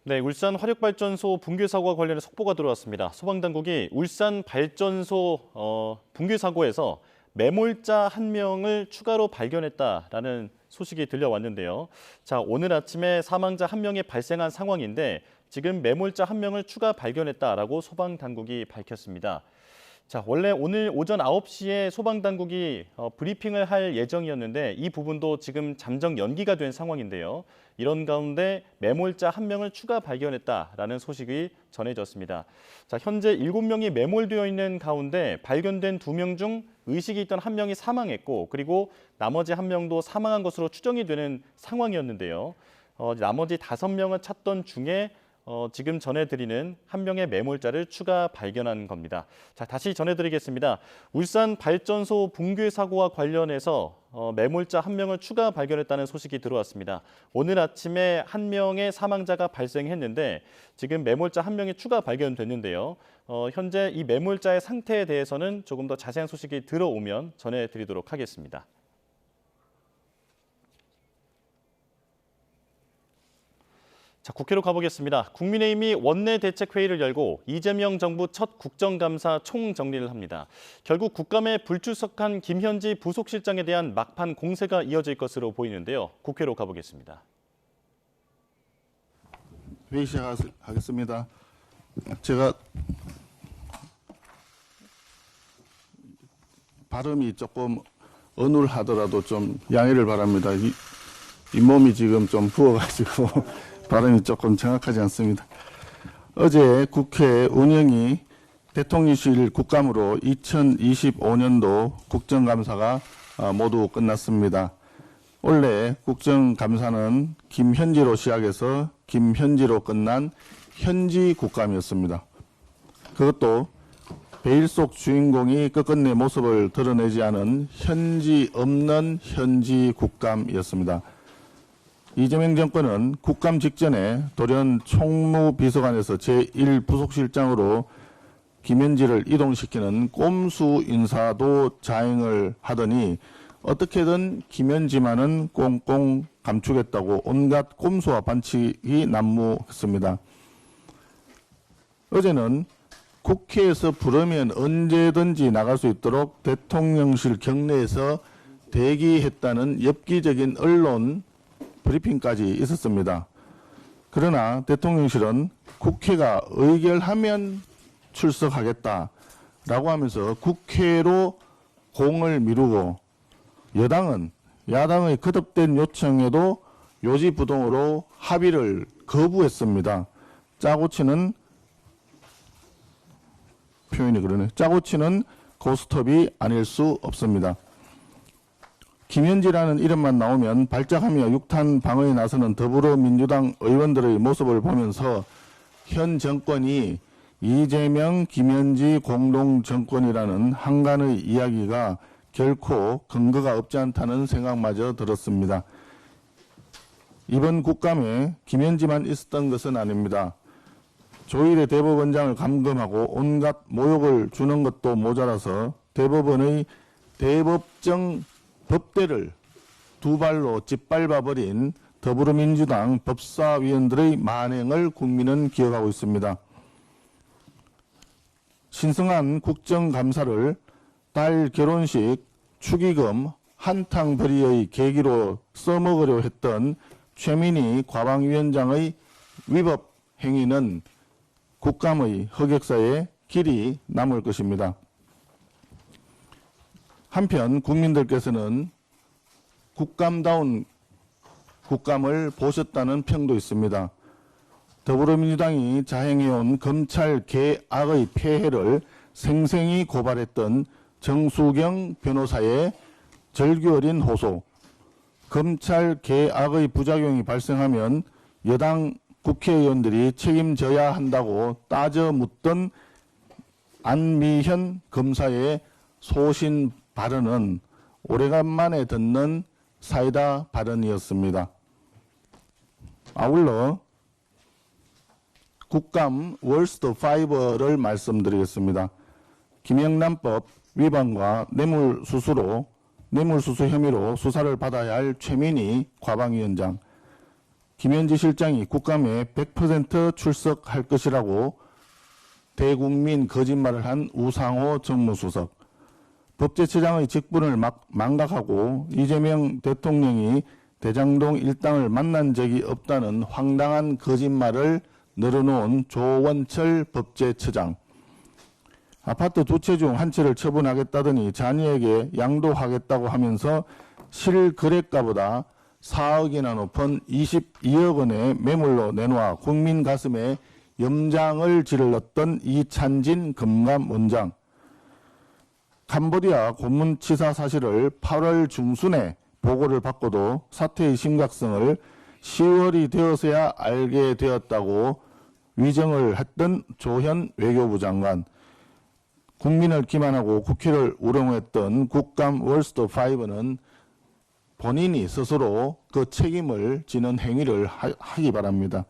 네, 울산 화력발전소 붕괴 사고와 관련해 속보가 들어왔습니다. 소방당국이 울산 발전소 붕괴 사고에서 매몰자 1명을 추가로 발견했다라는 소식이 들려왔는데요. 자, 오늘 아침에 사망자 1명이 발생한 상황인데 지금 매몰자 1명을 추가 발견했다라고 소방당국이 밝혔습니다. 자, 원래 오늘 오전 9시에 소방당국이 브리핑을 할 예정이었는데 이 부분도 지금 잠정 연기가 된 상황인데요. 이런 가운데 매몰자 1명을 추가 발견했다라는 소식이 전해졌습니다. 자, 현재 7명이 매몰되어 있는 가운데 발견된 2명 중 의식이 있던 1명이 사망했고 그리고 나머지 1명도 사망한 것으로 추정이 되는 상황이었는데요. 나머지 5명을 찾던 중에 지금 전해드리는 1명의 매몰자를 추가 발견한 겁니다. 자, 다시 전해드리겠습니다. 울산 발전소 붕괴 사고와 관련해서 매몰자 1명을 추가 발견했다는 소식이 들어왔습니다. 오늘 아침에 1명의 사망자가 발생했는데 지금 매몰자 1명이 추가 발견됐는데요. 현재 이 매몰자의 상태에 대해서는 조금 더 자세한 소식이 들어오면 전해드리도록 하겠습니다. 자, 국회로 가보겠습니다. 국민의힘이 원내대책회의를 열고 이재명 정부 첫 국정감사 총정리를 합니다. 결국 국감에 불출석한 김현지 부속실장에 대한 막판 공세가 이어질 것으로 보이는데요. 국회로 가보겠습니다. 회의 시작하겠습니다. 제가 발음이 조금 어눌하더라도 좀 양해를 바랍니다. 잇몸이 지금 좀 부어가지고 발음이 조금 정확하지 않습니다. 어제 국회 운영위 대통령실 국감으로 2025년도 국정감사가 모두 끝났습니다. 원래 국정감사는 김현지로 시작해서 김현지로 끝난 현지 국감이었습니다. 그것도 베일 속 주인공이 끝끝내 모습을 드러내지 않은 현지 없는 현지 국감이었습니다. 이재명 정권은 국감 직전에 돌연 총무비서관에서 제1부속실장으로 김현지를 이동시키는 꼼수 인사도 자행을 하더니 어떻게든 김현지만은 꽁꽁 감추겠다고 온갖 꼼수와 반칙이 난무했습니다. 어제는 국회에서 부르면 언제든지 나갈 수 있도록 대통령실 경내에서 대기했다는 엽기적인 언론 브리핑까지 있었습니다. 그러나 대통령실은 국회가 의결하면 출석하겠다라고 하면서 국회로 공을 미루고 여당은 야당의 거듭된 요청에도 요지부동으로 합의를 거부했습니다. 짜고 치는 표현이 그러네. 짜고 치는 고스톱이 아닐 수 없습니다. 김현지라는 이름만 나오면 발작하며 육탄 방어에 나서는 더불어민주당 의원들의 모습을 보면서 현 정권이 이재명, 김현지 공동정권이라는 한간의 이야기가 결코 근거가 없지 않다는 생각마저 들었습니다. 이번 국감에 김현지만 있었던 것은 아닙니다. 조일의 대법원장을 감금하고 온갖 모욕을 주는 것도 모자라서 대법원의 대법정 법대를 두 발로 짓밟아버린 더불어민주당 법사위원들의 만행을 국민은 기억하고 있습니다. 신성한 국정감사를 딸 결혼식 축의금 한탕벌이의 계기로 써먹으려 했던 최민희 과방위원장의 위법 행위는 국감의 흑역사에 길이 남을 것입니다. 한편 국민들께서는 국감다운 국감을 보셨다는 평도 있습니다. 더불어민주당이 자행해온 검찰 개악의 폐해를 생생히 고발했던 정수경 변호사의 절규 어린 호소, 검찰 개악의 부작용이 발생하면 여당 국회의원들이 책임져야 한다고 따져 묻던 안미현 검사의 소신 발언은 오래간만에 듣는 사이다 발언이었습니다. 아울러 국감 월스트 5를 말씀드리겠습니다. 김영란법 위반과 뇌물수수 혐의로 수사를 받아야 할 최민희 과방위원장, 김현지 실장이 국감에 100% 출석할 것이라고 대국민 거짓말을 한 우상호 정무수석, 법제처장의 직분을 망각하고 이재명 대통령이 대장동 일당을 만난 적이 없다는 황당한 거짓말을 늘어놓은 조원철 법제처장, 아파트 2채 중 1채를 처분하겠다더니 자녀에게 양도하겠다고 하면서 실거래가보다 4억이나 높은 22억 원의 매물로 내놓아 국민 가슴에 염장을 질렀던 이찬진 금감원장, 캄보디아 고문치사 사실을 8월 중순에 보고를 받고도 사태의 심각성을 10월이 되어서야 알게 되었다고 위정을 했던 조현 외교부 장관, 국민을 기만하고 국회를 우롱했던 국감 월스트 5는 본인이 스스로 그 책임을 지는 행위를 하기 바랍니다.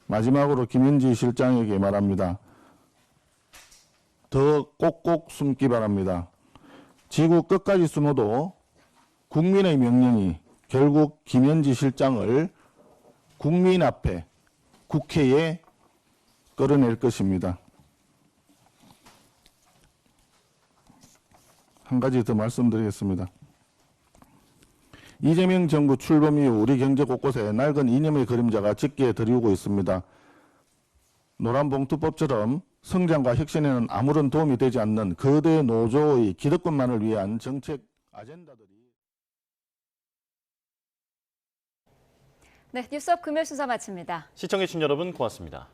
마지막으로 김현지 실장에게 말합니다. 더 꼭꼭 숨기 바랍니다. 지구 끝까지 숨어도 국민의 명령이 결국 김현지 실장을 국민 앞에, 국회에 끌어낼 것입니다. 한 가지 더 말씀드리겠습니다. 이재명 정부 출범 이후 우리 경제 곳곳에 낡은 이념의 그림자가 짙게 드리우고 있습니다. 노란봉투법처럼 성장과 혁신에는 아무런 도움이 되지 않는 거대 노조의 기득권만을 위한 정책 아젠다들이. 네, 뉴스업 금요일 순서 마칩니다. 시청해주신 여러분 고맙습니다.